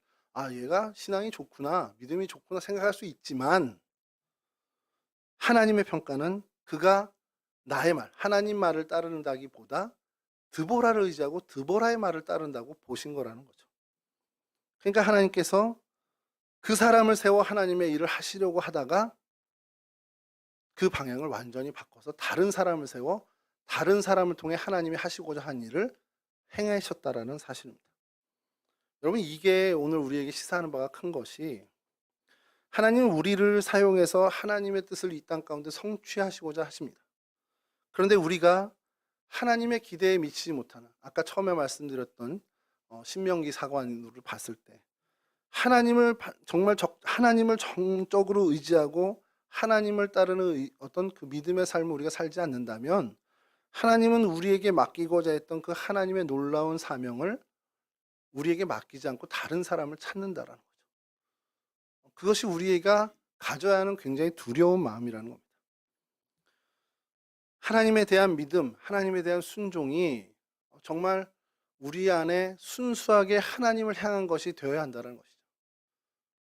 얘가 신앙이 좋구나, 믿음이 좋구나 생각할 수 있지만, 하나님의 평가는 그가 나의 말, 하나님 말을 따른다기보다 드보라를 의지하고 드보라의 말을 따른다고 보신 거라는 거죠. 그러니까 하나님께서 그 사람을 세워 하나님의 일을 하시려고 하다가 그 방향을 완전히 바꿔서 다른 사람을 세워 다른 사람을 통해 하나님이 하시고자 한 일을 행하셨다라는 사실입니다. 여러분, 이게 오늘 우리에게 시사하는 바가 큰 것이, 하나님은 우리를 사용해서 하나님의 뜻을 이 땅 가운데 성취하시고자 하십니다. 그런데 우리가 하나님의 기대에 미치지 못하는, 아까 처음에 말씀드렸던 신명기 사관으로 봤을 때 하나님을 정적으로 의지하고 하나님을 따르는 어떤 그 믿음의 삶을 우리가 살지 않는다면, 하나님은 우리에게 맡기고자 했던 그 하나님의 놀라운 사명을 우리에게 맡기지 않고 다른 사람을 찾는다라는 거죠. 그것이 우리가 가져야 하는 굉장히 두려운 마음이라는 겁니다. 하나님에 대한 믿음, 하나님에 대한 순종이 정말 우리 안에 순수하게 하나님을 향한 것이 되어야 한다는 것이죠.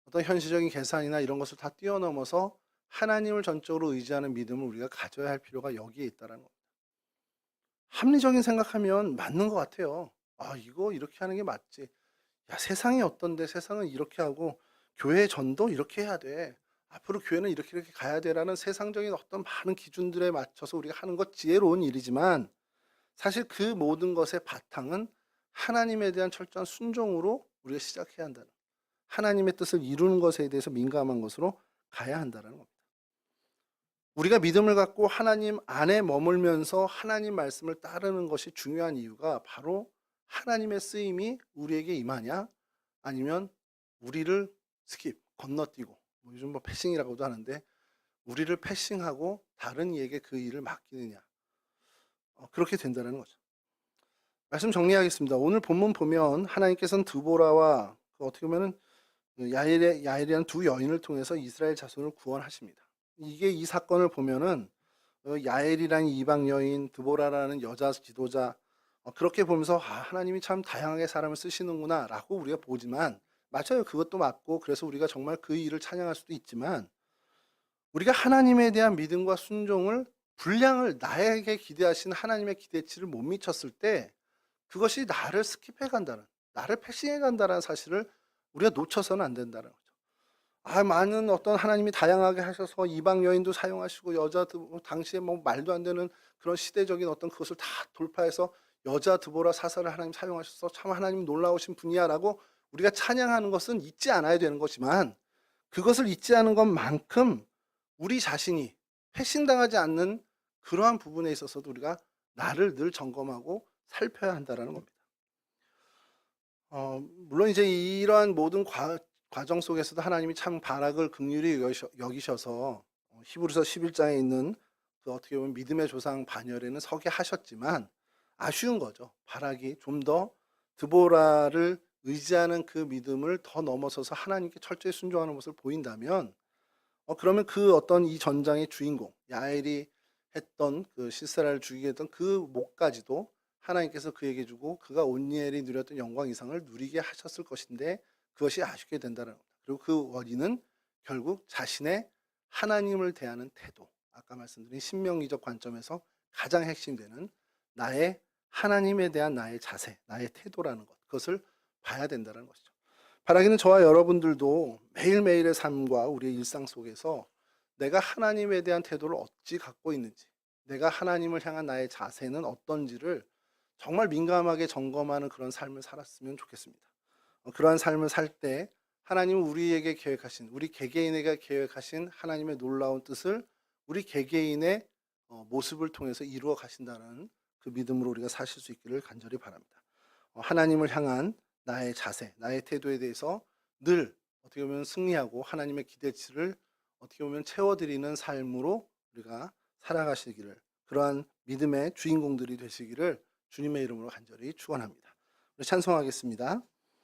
어떤 현실적인 계산이나 이런 것을 다 뛰어넘어서 하나님을 전적으로 의지하는 믿음을 우리가 가져야 할 필요가 여기에 있다는 겁니다. 합리적인 생각하면 맞는 것 같아요. 이거 이렇게 하는 게 맞지. 세상이 어떤데, 세상은 이렇게 하고 교회 전도 이렇게 해야 돼, 앞으로 교회는 이렇게 가야 돼라는 세상적인 어떤 많은 기준들에 맞춰서 우리가 하는 것 지혜로운 일이지만, 사실 그 모든 것의 바탕은 하나님에 대한 철저한 순종으로 우리가 시작해야 한다는, 하나님의 뜻을 이루는 것에 대해서 민감한 것으로 가야 한다는 겁니다. 우리가 믿음을 갖고 하나님 안에 머물면서 하나님 말씀을 따르는 것이 중요한 이유가 바로 하나님의 쓰임이 우리에게 임하냐, 아니면 우리를 건너뛰고, 요즘 패싱이라고도 하는데, 우리를 패싱하고 다른 이에게 그 일을 맡기느냐, 그렇게 된다는 거죠. 말씀 정리하겠습니다. 오늘 본문 보면 하나님께서는 드보라와 어떻게 보면 야엘이라는 두 여인을 통해서 이스라엘 자손을 구원하십니다. 이 사건을 보면은 야엘이라는 이방 여인, 드보라라는 여자 지도자, 그렇게 보면서 하나님이 참 다양하게 사람을 쓰시는구나 라고 우리가 보지만, 맞아요, 그것도 맞고 그래서 우리가 정말 그 일을 찬양할 수도 있지만, 우리가 하나님에 대한 믿음과 순종을, 분량을 나에게 기대하신 하나님의 기대치를 못 미쳤을 때 그것이 나를 스킵해 간다는, 나를 패싱해 간다는 사실을 우리가 놓쳐서는 안 된다는 거죠. 많은 어떤 하나님이 다양하게 하셔서 이방 여인도 사용하시고 여자도, 당시에 말도 안 되는 그런 시대적인 어떤 그것을 다 돌파해서 여자 드보라 사사를 하나님 사용하셔서 참 하나님 놀라우신 분이야 라고 우리가 찬양하는 것은 잊지 않아야 되는 것이지만, 그것을 잊지 않은 것만큼 우리 자신이 패싱당하지 않는 그러한 부분에 있어서도 우리가 나를 늘 점검하고 살펴야 한다는 겁니다. 물론 이제 이러한 모든 과정 속에서도 하나님이 참 바락을 긍휼히 여기셔서 히브리서 11장에 있는 그 어떻게 보면 믿음의 조상 반열에는 서게 하셨지만, 아쉬운 거죠. 바락이 좀 더 드보라를 의지하는 그 믿음을 더 넘어서서 하나님께 철저히 순종하는 모습을 보인다면 그러면 그 어떤 이 전장의 주인공 야엘이 했던 그 시세라를 죽이게 했던 그 목까지도 하나님께서 그에게 주고 그가 온니엘이 누렸던 영광 이상을 누리게 하셨을 것인데 그것이 아쉽게 된다는 겁니다. 그리고 그 원인은 결국 자신의 하나님을 대하는 태도. 아까 말씀드린 신명기적 관점에서 가장 핵심되는 나의 하나님에 대한 나의 자세, 나의 태도라는 것. 그것을 봐야 된다는 것이죠. 바라기는 저와 여러분들도 매일매일의 삶과 우리의 일상 속에서 내가 하나님에 대한 태도를 어찌 갖고 있는지, 내가 하나님을 향한 나의 자세는 어떤지를 정말 민감하게 점검하는 그런 삶을 살았으면 좋겠습니다. 그러한 삶을 살 때 하나님은 우리에게 계획하신, 우리 개개인에게 계획하신 하나님의 놀라운 뜻을 우리 개개인의 모습을 통해서 이루어 가신다는 그 믿음으로 우리가 사실 수 있기를 간절히 바랍니다. 하나님을 향한 나의 자세, 나의 태도에 대해서 늘 어떻게 보면 승리하고 하나님의 기대치를 어떻게 보면 채워드리는 삶으로 우리가 살아가시기를, 그러한 믿음의 주인공들이 되시기를 주님의 이름으로 간절히 축원합니다. 우리 찬송하겠습니다.